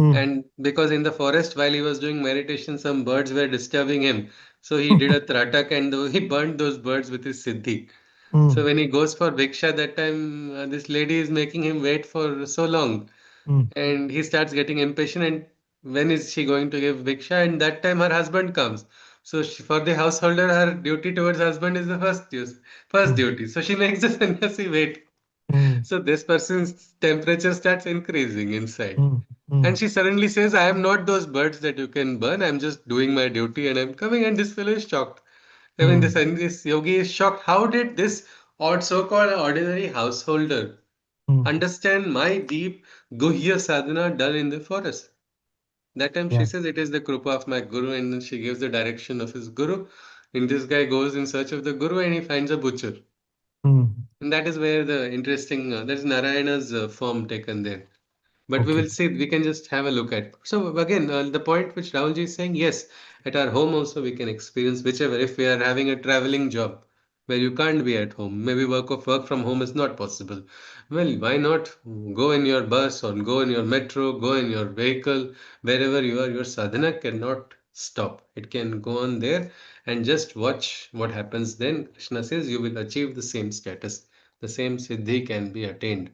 Mm. And because in the forest, while he was doing meditation, some birds were disturbing him. So he did a tratak and he burned those birds with his siddhi. So Mm. when he goes for bhiksha, that time this lady is making him wait for so long. Mm. And he starts getting impatient. And when is she going to give Bhiksha? And that time her husband comes. So for the householder, her duty towards husband is the first Mm. duty. So she makes the sannyasi wait. Mm. So this person's temperature starts increasing inside. Mm. And Mm. she suddenly says, I am not those birds that you can burn. I'm just doing my duty and I'm coming. And this fellow is shocked. I mean, Mm. this yogi is shocked. How did this odd so-called ordinary householder Mm. understand my deep guhya sadhana done in the forest? That time she Yeah. says it is the krupa of my guru, and then she gives the direction of his guru. And this guy goes in search of the guru and he finds a butcher. Mm. And that is where the interesting, that's Narayana's form taken there. But we Okay. will see, we can just have a look at. So again, the point which Rahulji is saying, yes, at our home also we can experience whichever. If we are having a traveling job where you can't be at home, maybe work from home is not possible. Well, why not go in your bus or go in your metro, go in your vehicle, wherever you are, your sadhana cannot stop. It can go on there and just watch what happens then. Krishna says you will achieve the same status. The same siddhi can be attained.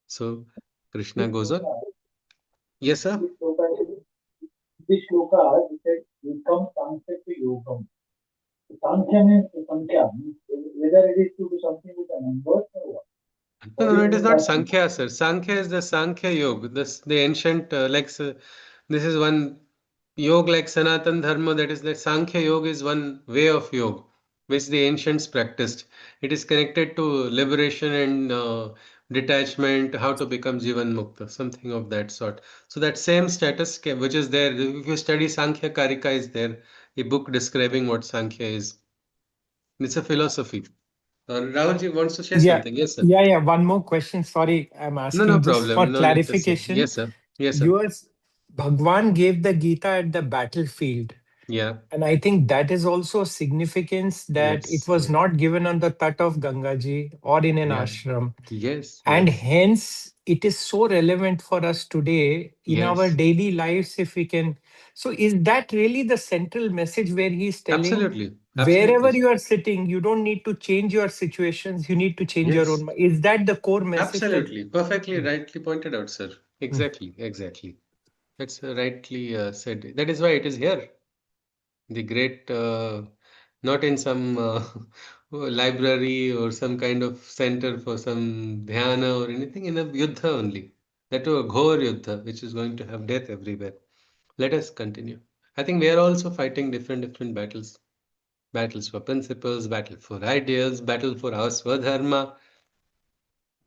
So Krishna This goes on. shloka, Yes, sir. this shloka, this shloka, it said, "Yukam Sankhya to Yogam." Sankhya means Sankhya, means whether it is to do something with a number or what. No, What no, is no, it is meant not by Sankhya, sir. Sankhya is the Sankhya Yoga. This the ancient this is one yoga like Sanatan Dharma. That is the Sankhya Yoga is one way of yoga which the ancients practiced. It is connected to liberation and detachment, how to become Jivan Mukta, something of that sort. So that same status which is there. If you study Sankhya Karika is there, a book describing what Sankhya is. It's a philosophy. Rahulji wants to share Yeah. something. Yes, sir. Yeah. Yeah. One more question. Sorry, I'm No, no asking just for problem. No need to say. clarification. Yes, sir. Yes, sir. Yours, Bhagwan gave the Gita at the battlefield. Yeah. And I think that is also significance that it Yes. was Yes. not given on the Tat of Gangaji or in an Yeah. ashram. Yes. And Yes. hence, it is so relevant for us today in our Yes. daily lives, if we can. So, is that really the central message where he's telling, Absolutely. wherever Absolutely. you are sitting, you don't need to change your situations, you need to change your own Yes. mind? Is that the core message that? Absolutely. Perfectly Mm, rightly pointed out, sir. mm, Exactly. Exactly. That's rightly said. That is why it is here. The great, not in some library or some kind of center for some dhyana or anything, in a yuddha only. That too a ghor yuddha, which is going to have death everywhere. Let us continue. I think we are also fighting different battles. Battles for principles, battle for ideas, battle for our swadharma.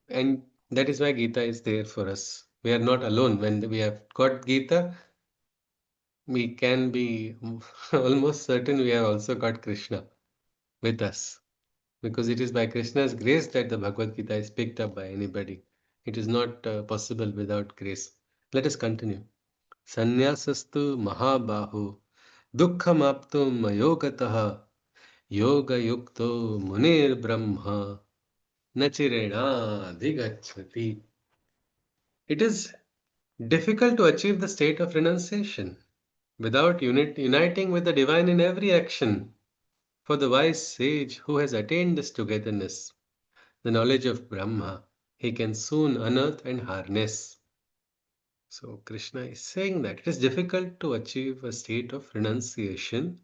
And that is why Gita is there for us. We are not alone. When we have got Gita, we can be almost certain we have also got Krishna with us. Because it is by Krishna's grace that the Bhagavad Gita is picked up by anybody. It is not possible without grace. Let us continue. Sanyasastu Mahabahu Dukkhamaptum Mayogataha Yoga Yukto Munir Brahma Nachirena Dhigachati. It is difficult to achieve the state of renunciation without uniting with the divine in every action. For the wise sage who has attained this togetherness, the knowledge of Brahma, he can soon unearth and harness. So Krishna is saying that it is difficult to achieve a state of renunciation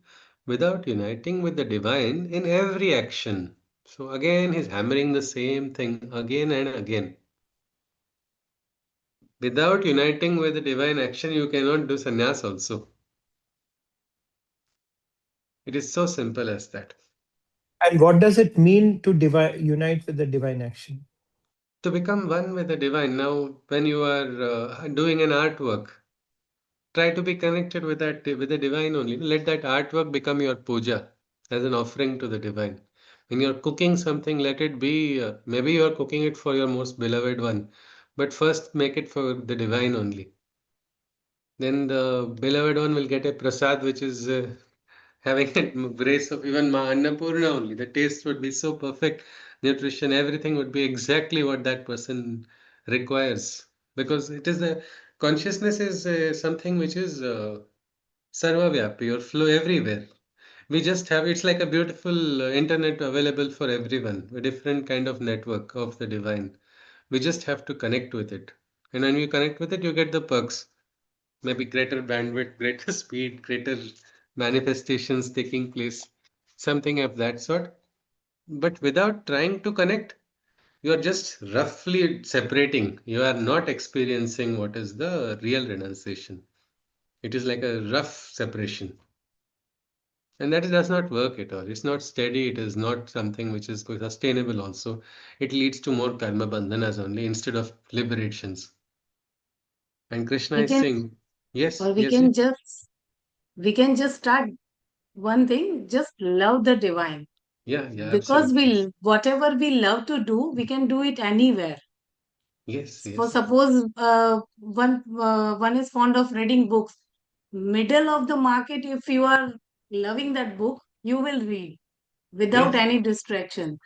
without uniting with the divine in every action. So again, he's hammering the same thing again and again. Without uniting with the divine action, you cannot do sannyas also. It is so simple as that. And what does it mean to unite with the divine action? To become one with the divine. Now, when you are doing an artwork, try to be connected with that with the divine only. Let that artwork become your puja as an offering to the divine. When you're cooking something, let it be maybe you are cooking it for your most beloved one, but first make it for the divine only. Then the beloved one will get a prasad which is having a grace of even Ma Annapurna only. The taste would be so perfect, nutrition, everything would be exactly what that person requires. Because it is the consciousness is something which is sarvavyapi or flow everywhere. We just have it's like a beautiful internet available for everyone, a different kind of network of the divine. We just have to connect with it. And when you connect with it, you get the perks. Maybe greater bandwidth, greater speed, greater manifestations taking place, something of that sort. But without trying to connect, you are just roughly separating. You are not experiencing what is the real renunciation. It is like a rough separation. And that does not work at all. It's not steady. It is not something which is sustainable also. It leads to more karma bandhanas only instead of liberations. And Krishna We is can, saying, yes, or yes, yes. we can just start one thing, just love the divine. Yeah, yeah, Because absolutely. whatever we love to do, we can do it anywhere. Yes, For yes, suppose one is fond of reading books, middle of the market, if you are loving that book, you will read without yes, any distraction.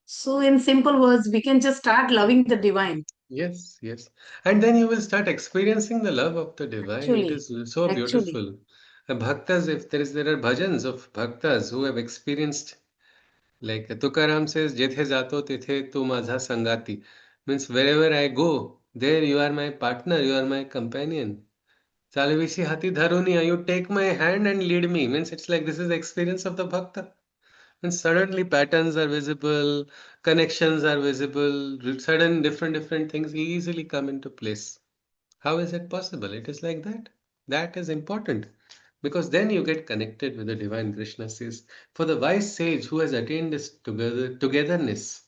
So in simple words, we can just start loving the divine. yes, yes. And then you will start experiencing the love of the divine. It Actually, is so actually. beautiful. Bhaktas, if there are bhajans of bhaktas who have experienced, like Tukaram says, Jethe jato tithe tu माझा sangati. Means wherever I go, there you are my partner, you are my companion. Chalvishi hati dharuniya, you take my hand and lead me. Means it's like this is the experience of the bhakta. And suddenly patterns are visible, connections are visible, sudden different things easily come into place. How is it possible? It is like that. That is important because then you get connected with the divine. Krishna says, for the wise sage who has attained this togetherness,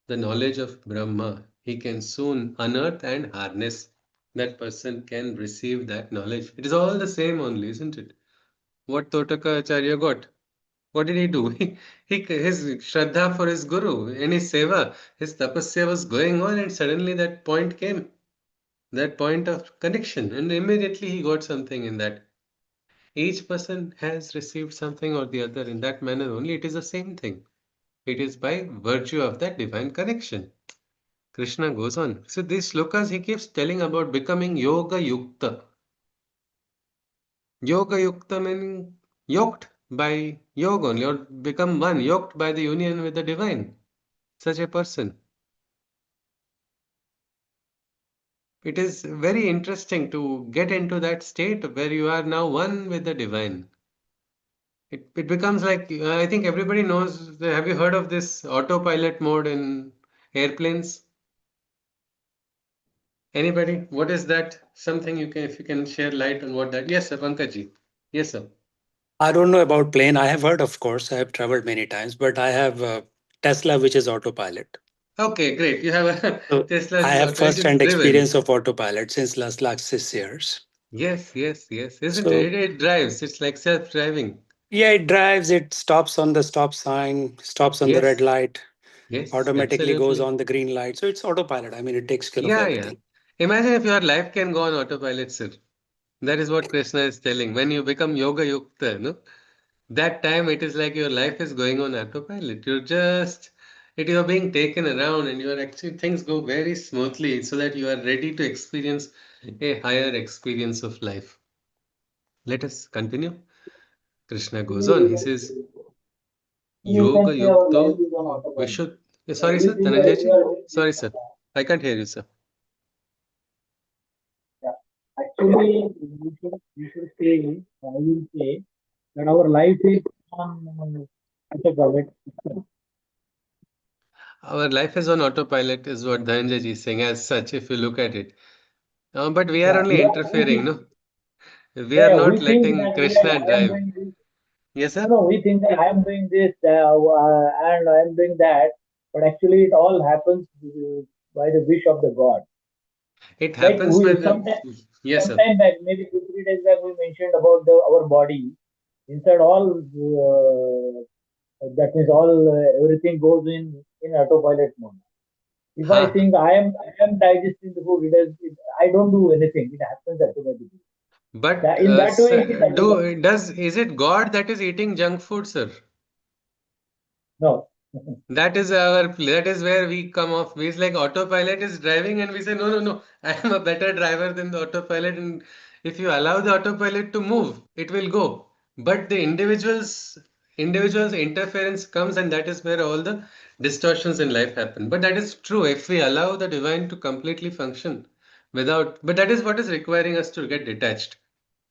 the knowledge of Brahma, he can soon unearth and harness. That person can receive that knowledge. It is all the same only, isn't it? What Totaka Acharya got? What did he do? His Shraddha for his Guru, in his Seva, his tapasya was going on, and suddenly that point came, that point of connection, and immediately he got something in that. Each person has received something or the other in that manner only. It is the same thing. It is by virtue of that divine connection. Krishna goes on. So these slokas he keeps telling about becoming yoga yukta. Yoga yukta meaning yoked by yoga only, or become one, yoked by the union with the divine. Such a person. It is very interesting to get into that state where you are now one with the divine. It becomes like, I think everybody knows. Have you heard of this autopilot mode in airplanes? Anybody? What is that? Something you can, if you can share light on what that. Yes, sir, Pankaj. Yes, sir. I don't know about plane. I have heard, of course. I have traveled many times, but I have Tesla, which is autopilot. Okay, great. You have a So I Tesla's have auto. It is first-hand experience driven. of autopilot since last 6 years. Yes, yes, yes. Isn't So it? It drives. It's like self-driving. yeah, it drives. It stops on the stop sign, stops on the red Yes, light, yes, automatically goes absolutely. on the green light. So it's autopilot. I mean, it takes care of Yeah, yeah. everything. Imagine if your life can go on autopilot, sir. That is what Krishna is telling. When you become yoga yukta, no? That time it is like your life is going on autopilot. You're being taken around and you are actually, things go very smoothly so that you are ready to experience a higher experience of life. Let us continue. Krishna goes on. He says, You Yoga can say our yukto life is on autopilot. Vishud. Sorry, sir, Everything that we Dhananjay. are doing is Sorry, sir. I can't hear you, sir. yeah. Actually, we should say, I will say that our life is on autopilot. Our life is on autopilot, is what Dhananjay is saying, as such, if you look at it. But we are Yeah, only we interfering, think, no? We are yeah, we not think letting that we are, Krishna I am drive. doing this. Yes, No, sir? no, we think that I am doing this and I am doing that, but actually it all happens by the wish of the God. It Like happens by sometime, the. Yes, sir. sometime back, maybe 2 3 days back, we mentioned about our body. Inside all, that means all everything goes in autopilot mode. If I Ha. think I am digesting the food, I don't do anything. It happens automatically. But That in that way, it is autopilot. is it God that is eating junk food, sir? No. That is where we come off. It's like autopilot is driving, and we say, no, no, no, I am a better driver than the autopilot. And if you allow the autopilot to move, it will go. But the individual's interference comes, and that is where all the distortions in life happen. But that is true if we allow the divine to completely function without, but that is what is requiring us to get detached.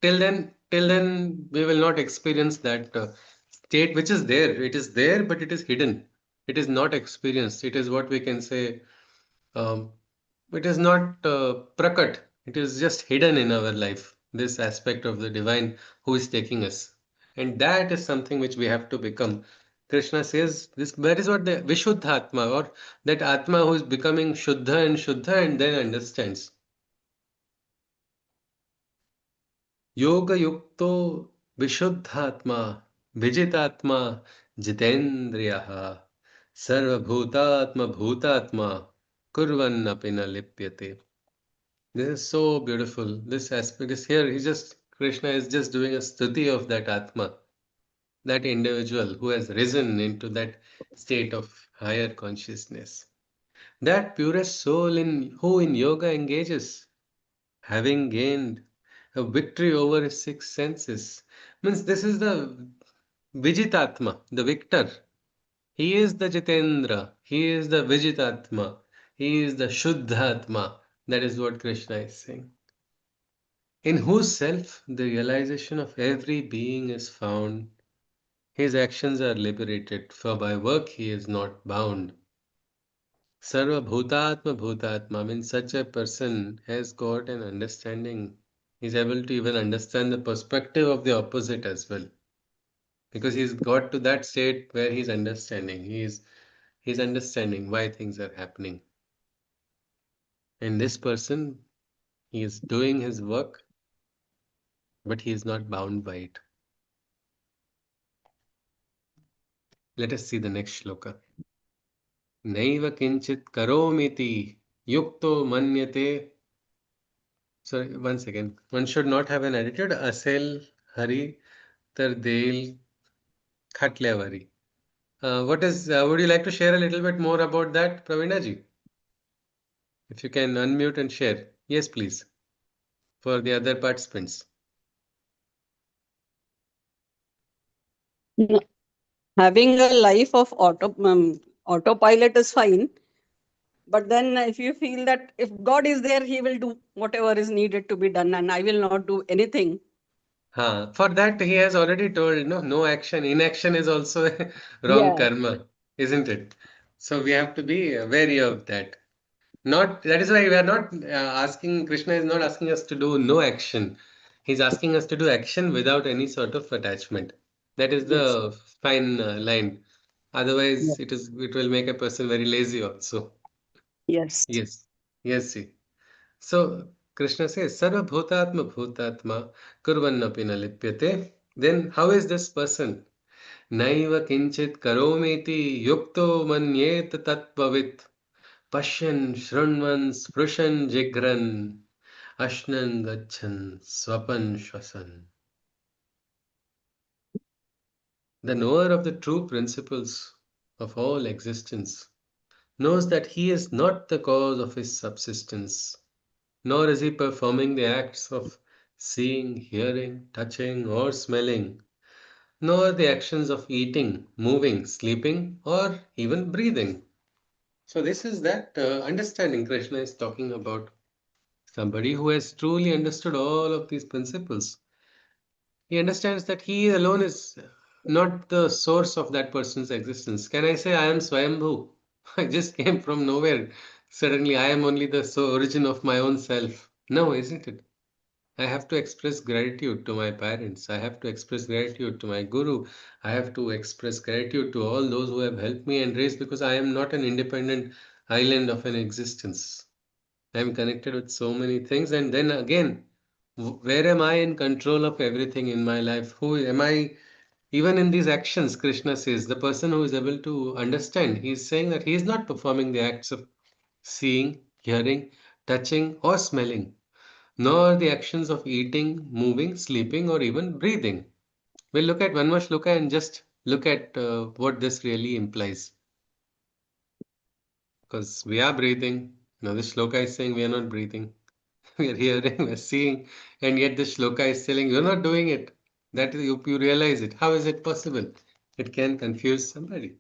Till then, we will not experience that state which is there. It is there, but it is hidden. It is not experienced. It is what we can say. Um, it is not prakat. It is just hidden in our life. This aspect of the divine who is taking us, and that is something which we have to become. Krishna says this. That is what the Vishuddha Atma, or that Atma who is becoming Shuddha and then understands. Yoga Yukto Vishuddhatma Vijitatma Jitendriyaha Sarvabhutatma Bhutatma Kurvannapina Lipyate. This is so beautiful. This aspect is here. Krishna is just doing a stuti of that Atma, that individual who has risen into that state of higher consciousness. That purest soul in who in yoga engages, having gained a victory over his six senses. Means this is the Vijitatma, the victor. He is the Jitendra. He is the Vijitatma. He is the Shuddhatma. That is what Krishna is saying. In whose self the realization of every being is found. His actions are liberated, for by work he is not bound. Sarva Bhutatma Bhutatma means such a person has got an understanding. He's able to even understand the perspective of the opposite as well. Because he's got to that state where he's understanding. He's understanding why things are happening. And this person, he is doing his work, but he is not bound by it. Let us see the next shloka. Naiva kinchit karomiti yukto manyate. Sorry, once again. One should not have an attitude. Asel hari tardel khatlevari. Would you like to share a little bit more about that, Pravina ji? If you can unmute and share. Yes, please. For the other participants. No, having a life of autopilot is fine, but then if you feel that if God is there, He will do whatever is needed to be done, and I will not do anything. For that, he has already told, no action. Inaction is also a wrong Yeah. karma, isn't it? So we have to be wary of that. Not that is why we are not asking. Krishna is not asking us to do no action. He's asking us to do action without any sort of attachment. That is Yes. the fine line. Yeah. Otherwise, it will make a person very lazy also. Yes. Yes, yes, see. So Krishna says, Sarva Bhutatma Bhutatma Kurvannapi na lipyate. Then how is this person? Naiva kinchit karomiti yukto manyet tatvavit Pashyan Shrunvan Sprushan Jigran Ashnan Gachan Swapan Shwasan. The knower of the true principles of all existence knows that he is not the cause of his subsistence, nor is he performing the acts of seeing, hearing, touching, or smelling, nor the actions of eating, moving, sleeping, or even breathing. So, this is that understanding Krishna is talking about. Somebody who has truly understood all of these principles. He understands that he alone is not the source of that person's existence. Can I say I am Swayambhu? I just came from nowhere. Suddenly I am only the origin of my own self. No, isn't it? I have to express gratitude to my parents. I have to express gratitude to my guru. I have to express gratitude to all those who have helped me and raised because I am not an independent island of an existence. I am connected with so many things. And then again, where am I in control of everything in my life? Who am I? Even in these actions, Krishna says, the person who is able to understand, he is saying that he is not performing the acts of seeing, hearing, touching, or smelling, nor the actions of eating, moving, sleeping, or even breathing. We'll look at one more shloka and just look at what this really implies. Because we are breathing. Now, this shloka is saying we are not breathing. We are hearing, we are seeing, and yet the shloka is telling you're not doing it. That is, you realize it. How is it possible? It can confuse somebody.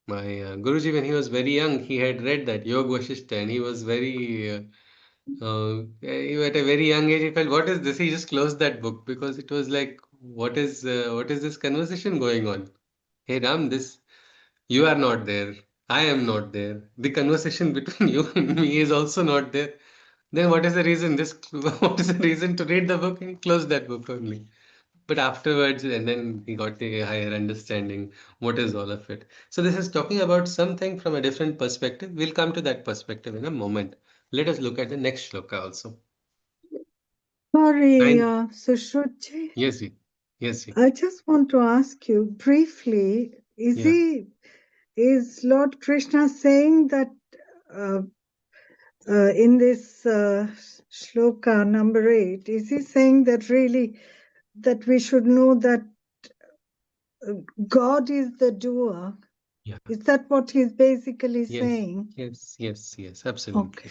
My Guruji, when he was very young, he had read that Yoga Vasishtha, and he was very, at a very young age, he felt, what is this? He just closed that book because it was like, what is this conversation going on? Hey Ram, this you are not there. I am not there. The conversation between you and me is also not there. Then what is the reason? This what is the reason to read the book and close that book only? But afterwards, and then he got a higher understanding. What is all of it? So this is talking about something from a different perspective. We'll come to that perspective in a moment. Let us look at the next shloka also. Sorry, Nine. Sushruti. Yes, ji. Yes, ji. I just want to ask you briefly, Yeah. is Lord Krishna saying that uh, in this shloka number 8, is he saying that really that we should know that God is the doer? Yeah. Is that what he's basically Yes. saying? Yes. Absolutely. Okay,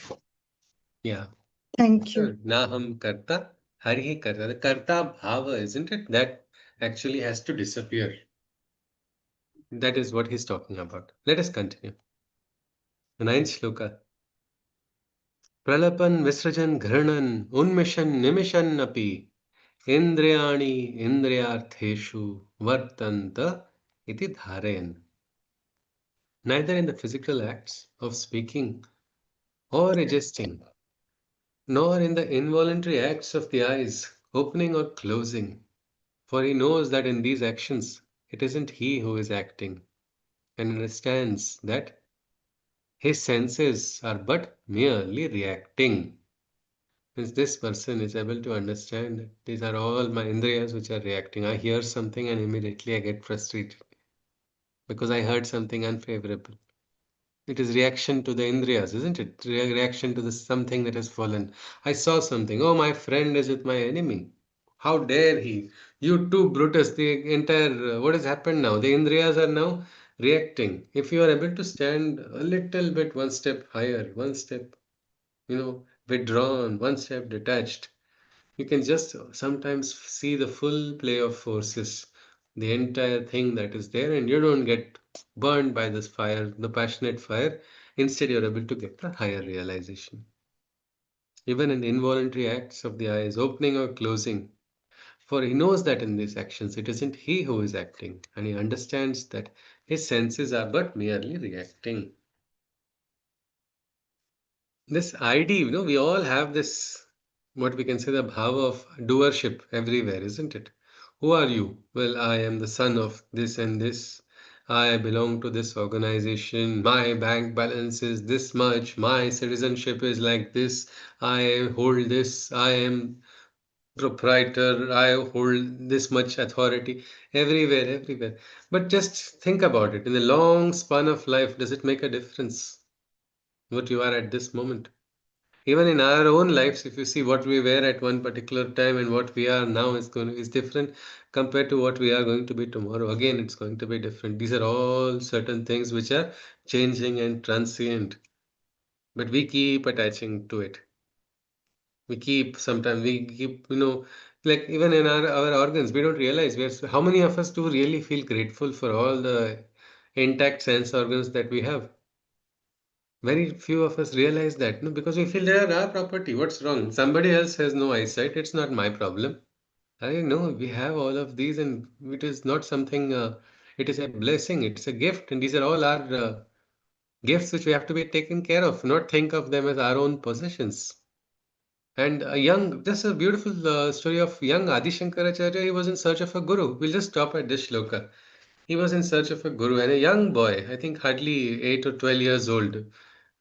Yeah. thank you. Naham karta, harihi karta. The karta bhava, isn't it? That actually has to disappear. That is what he's talking about. Let us continue. The ninth shloka. Pralapan visrajan ghranan unmishan nimishan api indriyani indriyartheshu vartanta iti dharayan. Neither in the physical acts of speaking or adjusting, nor in the involuntary acts of the eyes, opening or closing. For he knows that in these actions it isn't he who is acting, and understands that his senses are but merely reacting. Means this person is able to understand that these are all my indriyas which are reacting. I hear something and immediately I get frustrated because I heard something unfavorable. It is reaction to the indriyas, isn't it? Reaction to the something that has fallen. I saw something. Oh, my friend is with my enemy. How dare he? You too, Brutus. The entire what has happened now? The indriyas are now reacting. If you are able to stand a little bit one step higher, one step, withdrawn, one step detached, you can just sometimes see the full play of forces, the entire thing that is there, and you don't get burned by this fire, the passionate fire. Instead, you're able to get the higher realization. Even in the involuntary acts of the eyes, opening or closing, for he knows that in these actions it isn't he who is acting, and he understands that his senses are but merely reacting. This idea, we all have this, what we can say, the bhava of doership everywhere, isn't it? Who are you? Well, I am the son of this and this. I belong to this organization. My bank balance is this much. My citizenship is like this. I hold this. I am proprietor. I hold this much authority everywhere. But just think about it. In the long span of life, does it make a difference what you are at this moment? Even in our own lives, if you see what we were at one particular time and what we are now is different compared to what we are going to be tomorrow. Again, it's going to be different. These are all certain things which are changing and transient, but we keep attaching to it. Sometimes we keep, like even in our organs, we don't realize how many of us do really feel grateful for all the intact sense organs that we have. Very few of us realize that, no, because we feel they are our property. What's wrong? Somebody else has no eyesight. It's not my problem. I know we have all of these, and it is not something. It is a blessing. It's a gift, and these are all our gifts which we have to be taken care of. Not think of them as our own possessions. And this is a beautiful story of young Adi Shankaracharya. He was in search of a guru. We'll just stop at this shloka. He was in search of a guru, and a young boy, I think hardly 8 or 12 years old.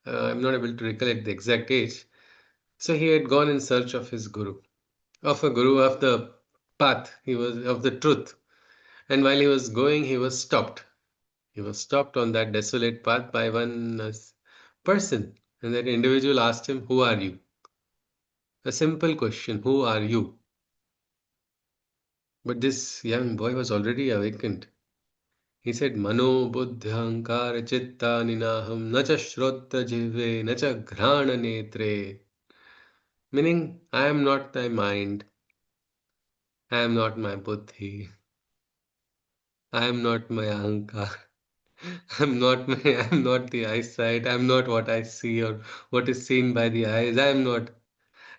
I'm not able to recollect the exact age. So he had gone in search of his guru, of a guru of the path, he was of the truth. And while he was going, he was stopped. He was stopped on that desolate path by one person. And that individual asked him, who are you? A simple question, who are you? But this young boy was already awakened. He said, Mano buddhankara chitta ninaham nacha shrotta jihve nacha ghrana netre. Meaning, I am not thy mind, I am not my buddhi, I am not my ahankar. I'm not the eyesight. I'm not what I see or what is seen by the eyes. I'm not.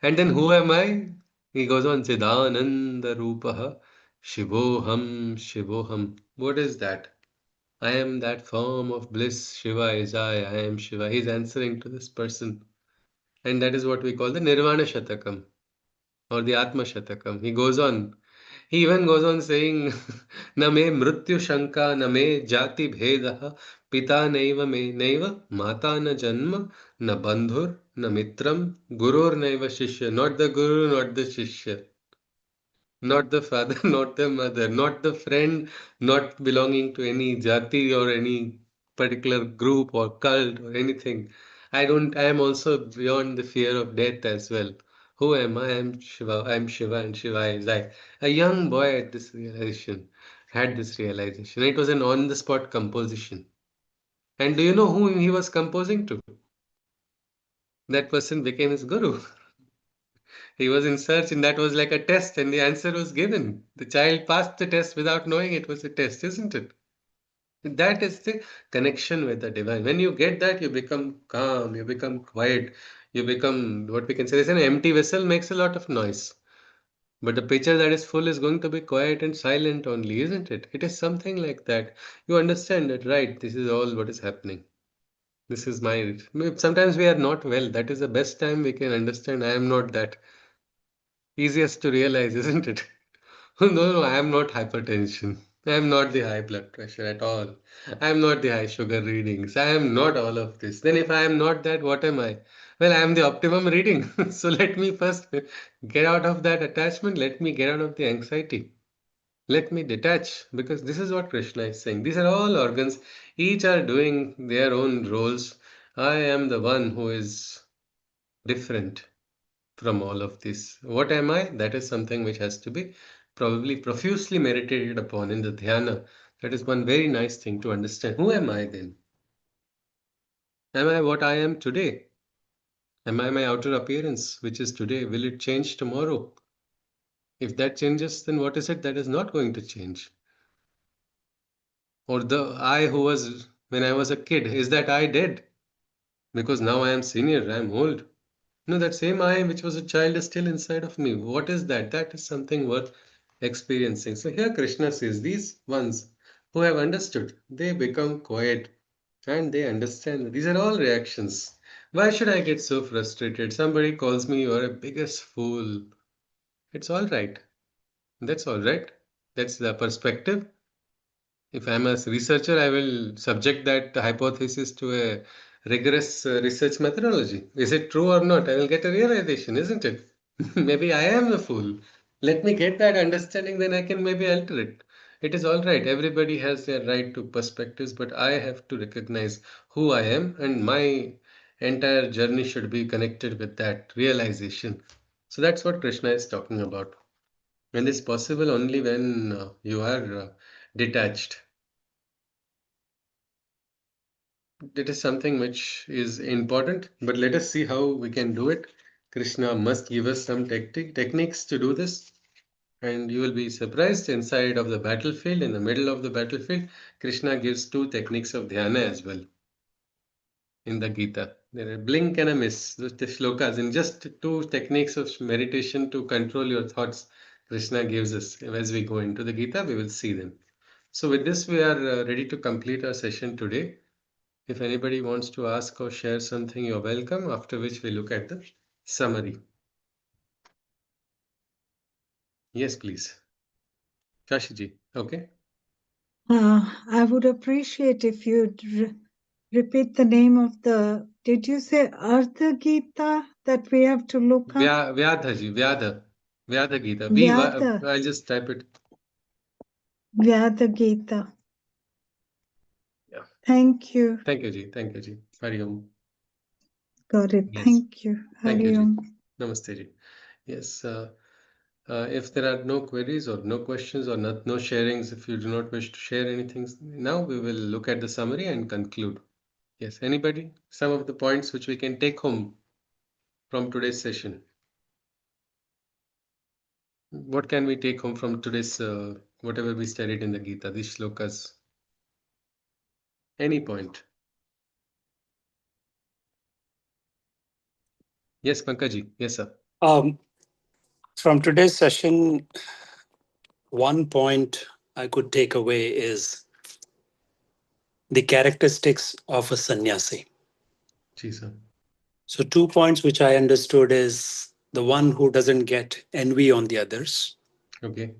And then who am I? He goes on, Chidananda Rupaha Shivoham Shivoham. What is that? I am that form of bliss. Shiva is I am Shiva. He's answering to this person. And that is what we call the Nirvana Shatakam or the Atma Shatakam. He goes on. He even goes on saying, "Na me mrityu shanka, na me jati bhedah, pita naiva me naiva, mata na janma, na bandhur, na mitram, gurur naiva shishya." Not the guru, not the shishya. Not the father, not the mother, not the friend, not belonging to any jati or any particular group or cult or anything. I am also beyond the fear of death as well. Who am I? I am Shiva and Shiva is I. A young boy at this realization had this realization. It was an on-the-spot composition. And do you know who he was composing to? That person became his guru. He was in search, and that was like a test, and the answer was given. The child passed the test without knowing it was a test, isn't it? That is the connection with the divine. When you get that, you become calm, you become quiet, you become what we can say is an empty vessel makes a lot of noise. But the pitcher that is full is going to be quiet and silent only, isn't it? It is something like that. You understand that, right? This is all what is happening. This is my. Sometimes we are not well. That is the best time we can understand. I am not that. Easiest to realize, isn't it? No, no, I am not hypertension. I am not the high blood pressure at all. I am not the high sugar readings. I am not all of this. Then, if I am not that, what am I? Well, I am the optimum reading. So, let me first get out of that attachment. Let me get out of the anxiety. Let me detach because this is what Krishna is saying. These are all organs, each are doing their own roles. I am the one who is different from all of this. What am I? That is something which has to be probably profusely meditated upon in the dhyana. That is one very nice thing to understand. Who am I then? Am I what I am today? Am I my outer appearance, which is today? Will it change tomorrow? If that changes, then what is it that is not going to change? Or the I who was when I was a kid, is that I dead? Because now I am senior, I am old. No, that same I which was a child is still inside of me. What is that? That is something worth experiencing. So here Krishna says these ones who have understood, they become quiet and they understand. These are all reactions. Why should I get so frustrated? Somebody calls me, you are a biggest fool. It's all right. That's all right. That's the perspective. If I'm a researcher, I will subject that hypothesis to a rigorous research methodology. Is it true or not? I will get a realization, isn't it? Maybe I am the fool. Let me get that understanding, then I can maybe alter it. It is all right. Everybody has their right to perspectives, but I have to recognize who I am, and my entire journey should be connected with that realization. So that's what Krishna is talking about. And it's possible only when you are detached. It is something which is important, but let us see how we can do it. Krishna must give us some techniques to do this, and you will be surprised inside of the battlefield, in the middle of the battlefield, Krishna gives two techniques of dhyana as well in the Gita. There are blink and a miss, the shlokas, in just two techniques of meditation to control your thoughts. Krishna gives us as we go into the Gita, we will see them. So, with this, we are ready to complete our session today. If anybody wants to ask or share something, you're welcome, after which we look at the summary. Yes, please. Kashiji, okay? I would appreciate if you'd repeat the name of the. Did you say Artha Gita that we have to look up? Vyadhaji, Vyadha Gita. Vyada, I'll just type it. Vyada Gita. Yeah. Thank you. Thank you, Ji. Thank you, Ji. Hari Om. Got it. Yes. Thank you. Thank you, Hari Ji. Om. Namaste, Ji. Yes. If there are no queries or no questions or no sharings, if you do not wish to share anything now, we will look at the summary and conclude. Yes. Anybody? Some of the points which we can take home from today's session. What can we take home from today's, whatever we studied in the Gita, these shlokas? Any point. Yes, Pankaji. Yes, sir. From today's session, one point I could take away is the characteristics of a sannyasi. Jesus. So 2 points which I understood is the one who doesn't get envy on the others. Okay.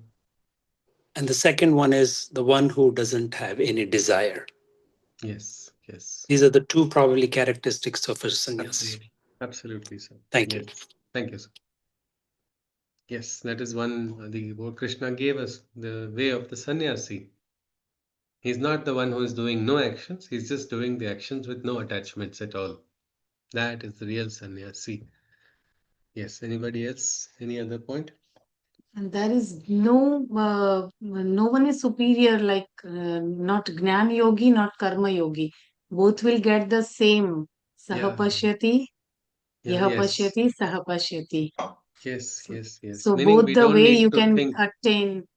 And the second one is the one who doesn't have any desire. Yes, yes. These are the two probably characteristics of a sannyasi. Absolutely, sir. Thank you. Yes. Thank you, sir. Yes, that is one, the what Krishna gave us, the way of the sannyasi. He's not the one who is doing no actions, he's just doing the actions with no attachments at all. That is the real sannyasi. Yes, anybody else? Any other point? And there is no one is superior, like not Jnana Yogi, not Karma Yogi. Both will get the same. Yeah. Sahapashyati, Yeah, yes. Yahapashyati, Sahapashyati. Yes, yes, yes. So Meaning both we the don't way you need to can think. attain.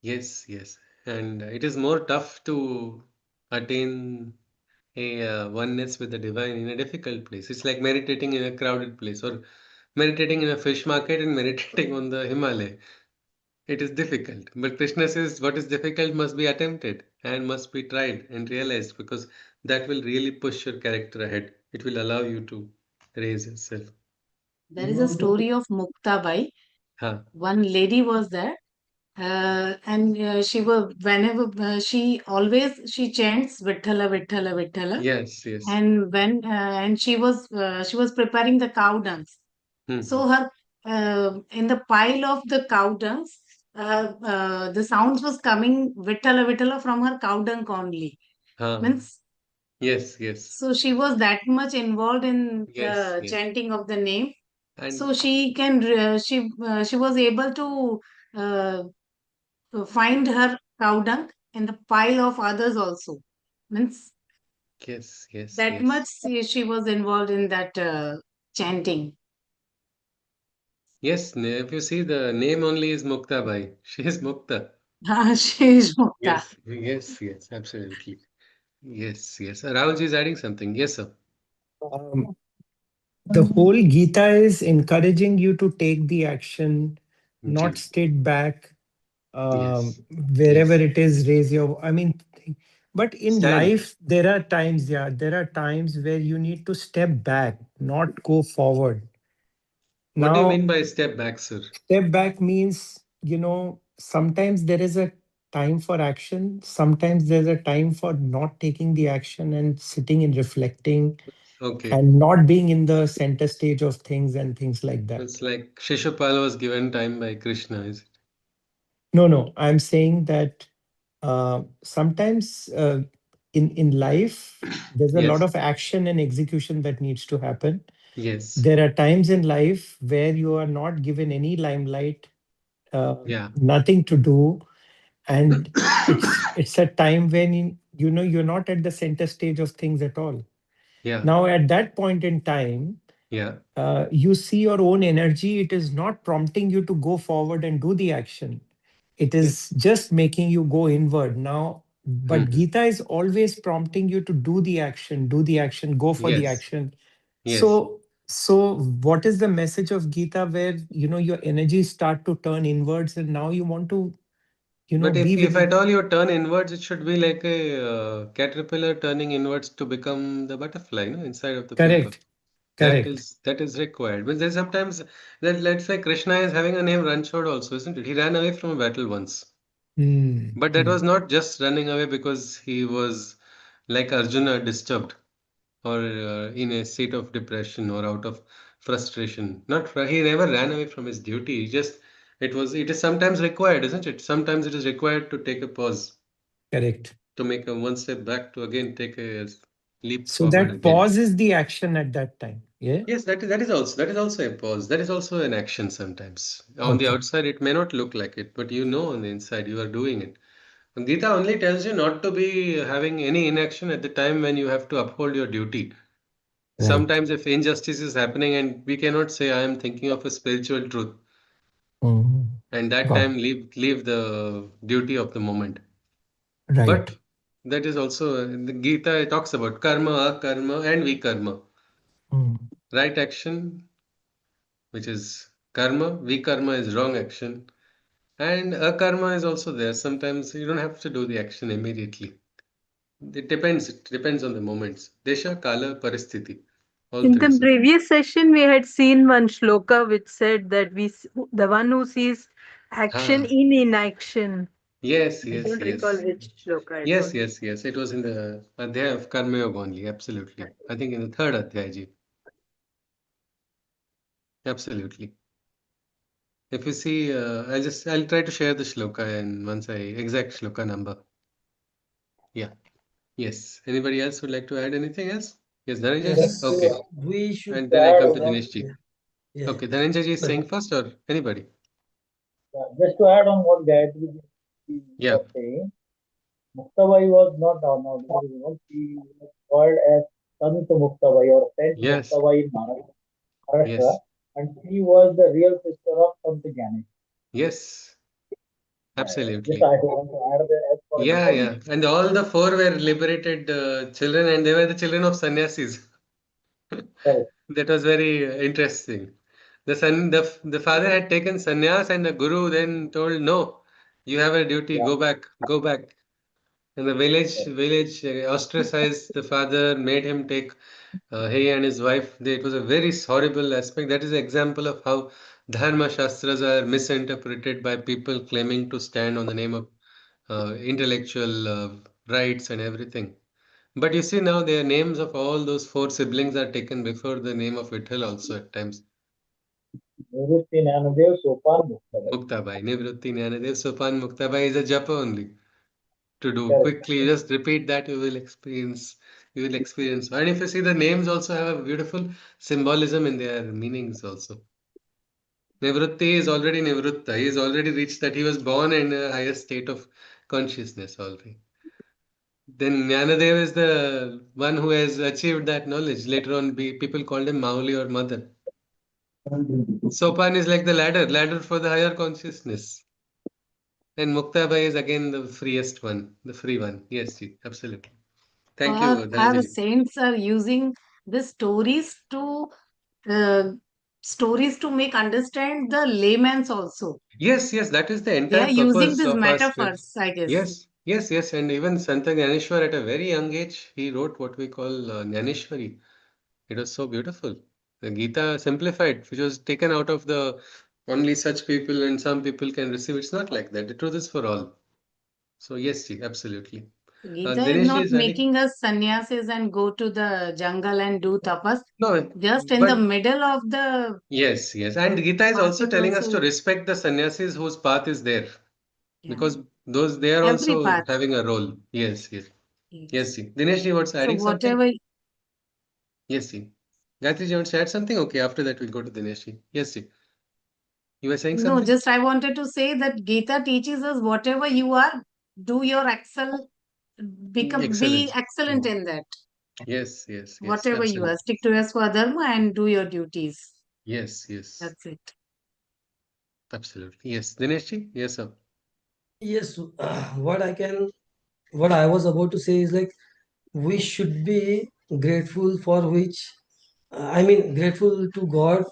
Yes, yes. And it is more tough to attain a oneness with the divine in a difficult place. It's like meditating in a crowded place or meditating in a fish market and meditating on the Himalaya. It is difficult. But Krishna says what is difficult must be attempted and must be tried and realized because that will really push your character ahead. It will allow you to raise yourself. There is a story of Muktabai. Huh. One lady was there, and she was whenever she always she chants Vithala Vithala Vithala, Yes, yes. and when and she was preparing the cow dungs. So her in the pile of the cow dungs, the sounds was coming Vithala Vithala from her cow dung only. Means Yes, yes. so she was that much involved in Yes, yes. chanting of the name. So And she was able to find her cow dung in the pile of others also. Means yes, yes, that yes. much she was involved in that chanting. Yes, if you see the name only is Muktabai. She is Mukta. She is Mukta. Yes, yes, yes, absolutely. Yes, yes. Rahulji is adding something. Yes, sir. Um, the whole Gita is encouraging you to take the action, not Ji. sit back. Yes, Wherever yes. it is, raise your. I mean, but in Stand. life, there are times, yeah, there are times where you need to step back, not go forward. What do you Now, mean by step back, sir? step back means, sometimes there is a time for action, sometimes there's a time for not taking the action and sitting and reflecting Okay. and not being in the center stage of things and things like that. It's like Shishupal was given time by Krishna, is it? No, I'm saying that sometimes in life, there's a lot Yes, of action and execution that needs to happen. yes. There are times in life where you are not given any limelight, Yeah. nothing to do, and it's a time when you're not at the center stage of things at all. Yeah, Now, at that point in time, yeah. you see your own energy. It is not prompting you to go forward and do the action. It is Yes. just making you go inward now. But Mhm. Gita is always prompting you to do the action, go for the Yes, action. yes. So what is the message of Gita where your energies start to turn inwards and now you want to But be if with. at all you turn inwards, it should be like a caterpillar turning inwards to become the butterfly, no, inside of the paper. Correct, That correct. is required. But there's sometimes that let's say Krishna is having a name Ranchod also, isn't it? He ran away from a battle once. Hmm, But that hmm. was not just running away because he was like Arjuna disturbed or in a state of depression or out of frustration. Not he never ran away from his duty. He just it is sometimes required, isn't it? Sometimes it is required to take a pause, Correct. to make a one step back, to again take a leap So forward that again. pause is the action at that time. Yeah. Yes, that is also a pause. That is also an action sometimes. On the Okay. outside, it may not look like it, but you know on the inside you are doing it. And Gita only tells you not to be having any inaction at the time when you have to uphold your duty. Right. Sometimes if injustice is happening and we cannot say I am thinking of a spiritual truth, Mhm. and that Got time leave the duty of the moment. But right. That is also in the Gita, it talks about karma, akarma, and vikarma. Right action, which is karma, vikarma is wrong action, and akarma is also there. Sometimes you don't have to do the action immediately. It depends. It depends on the moments. Desha, kala, paristiti. All In three. the So, previous session, we had seen one shloka which said that the one who sees action ah, in inaction. yes, I yes, don't recall yes. which shloka it Yes, was. yes, yes. It was in the Adhyaya of Karma Yoga only. Absolutely. I think in the third Adhyaya, ji. Absolutely. If you see, I'll try to share the shloka and once exact shloka number. Yeah. Yes. Anybody else would like to add anything else? Yes, Dhananjay ji? Yes, Okay. we should And then I add come to one, Dinesh ji. yeah. Okay. Dhananjay ji is saying first or anybody? just to add on what Gayatri Yeah. was saying, Muktabai was not ordinary woman. She was called as Sant Muktabai or Saint Yes. Muktabai in Maharashtra, Yes. and she was the real sister of Sant Jnani. Yes. Just Absolutely. I want to add that as for Yeah, yeah. information. And all the four were liberated children and they were the children of sannyasis. Correct. That was very interesting. The father had taken sannyas, and the guru then told, "No, you have a duty. Yeah. Go back, go back." And the village ostracized the father, made him take he and his wife. It was a very horrible aspect. That is an example of how dharma shastras are misinterpreted by people claiming to stand on the name of intellectual rights and everything. But you see now the names of all those four siblings are taken before the name of Vitthal also at times. Nivrutti Nanadev Sopan Muktabai. Muktabai, Nivrutti Jnanadev Sopan Muktabai is a japa only. To do Correct. quickly, you just repeat that, you will experience. And if you see the names also have a beautiful symbolism in their meanings also. Nivrutti is already Nivrutta. He has already reached that he was born in a higher state of consciousness already. Then Jnanadev is the one who has achieved that knowledge. Later on, people called him Mauli or Mother. Sopan is like the ladder for the higher consciousness. And Muktabai is again the freest one, the free one. Yes, ji, absolutely. Thank you, Our Dhananjay ji. saints are using the uh, stories to make understand the layman's also. Yes, yes, that is the They are entire using purpose these of our script. metaphors, I guess. Yes, yes, yes. And even Santa Gyaneshwar at a very young age, he wrote what we call Gyaneshwari. It was so beautiful. The Gita simplified, which was taken out of the only such people and some people can receive. It's not like that. The truth is for all. So yes, ji, absolutely. Gita is Dinesh ji not is adding. making us sannyasis and go to the jungle and do tapas. No, Just in the but middle of the yes, yes. And Gita is path also is telling us to also, respect the sannyasis whose path is there. yeah, Because those they are every also path. having a role. Yes, yes. Yes, Yes. see. Dinesh ji, what's So adding something? whatever, Yes, see. Gayatri ji wants to add something? Okay, after that we'll go to Dinesh ji. Yes, see. You were saying no, something? just I wanted to say that Gita teaches us whatever you are, do your be Excellent. excellent in that. Yes, yes, yes, Whatever you are, absolutely. stick to your swadharma and do your duties. Yes, yes, That's it. absolutely. Yes, Dinesh ji? Yes, sir. Yes, what I was about to say is like we should be grateful for which, I mean, grateful to God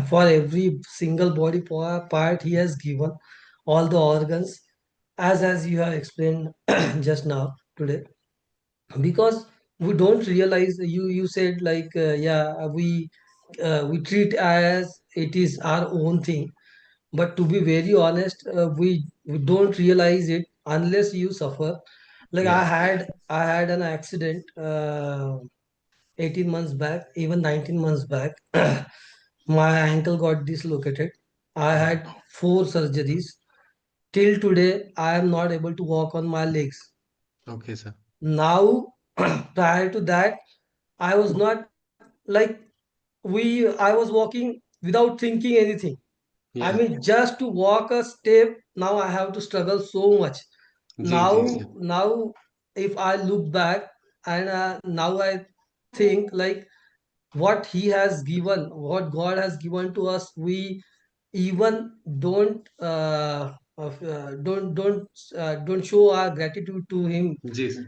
for every single body part He has given, all the organs, as you have explained just now today, because we don't realize. You said like yeah, we treat as it is our own thing, but to be very honest, we don't realize it unless you suffer. Like Yeah. I had an accident 18 months back, even 19 months back. My ankle got dislocated. I Mhm. had four surgeries. Till today I am not able to walk on my legs. Okay, sir. Now prior to that I was not like, I was walking without thinking anything. I Yeah. mean, just to walk a step, now I have to struggle so much. Ji, ji, sir. Now, if I look back and now I think like what He has given, what God has given to us, we even don't don't show our gratitude to him. Ji sir.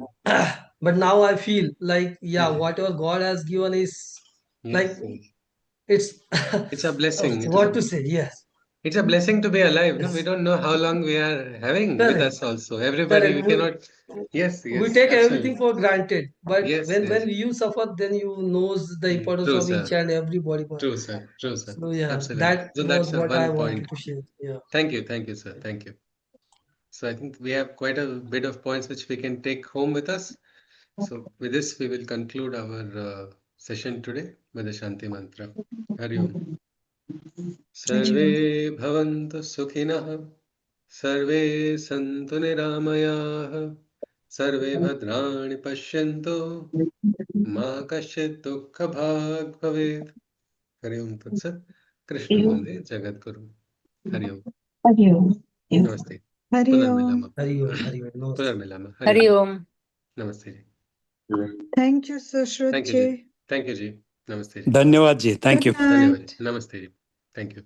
But now I feel like, yeah, whatever God has given is like Yes, yes. it's It's a blessing. It is what a to say. Yes, it's a blessing to be alive. No, we yes, don't know how long we are having with correct, us also. Everybody, we correct. cannot. Yes, We yes, take everything absolutely. for granted, but Yes, when yes. you suffer, then you knows the importance True, of each sir. and every body part. True, sir. True, sir. So yeah, Absolutely. that So was that's what I one wanted point. to share. Yeah. Thank you, sir. Thank you. So I think we have quite a bit of points which we can take home with us. So with this, we will conclude our session today with the Shanti Mantra. Hari Om. Sarve bhavantu sukhinah, sarve santu niramayaः, sarve bhadrani pashyantu, ma kaschit dukkha bhag bhavet. Hari Om Tat Sat. Krishna Vande Jagat Guru. Hari Om. Namaste. Hari Punarmilama. Om. Hari Om, Hari Om. Namaste. Punarmilama. Hari Hari Om. Om. Namaste. Thank you, Thank you, Ji. Sushruti. Thank you, Ji. Namaste, Ji. Dhanyavad ji. Thank you. Good night. Dhanyavad Ji. Namaste, Ji. Thank you.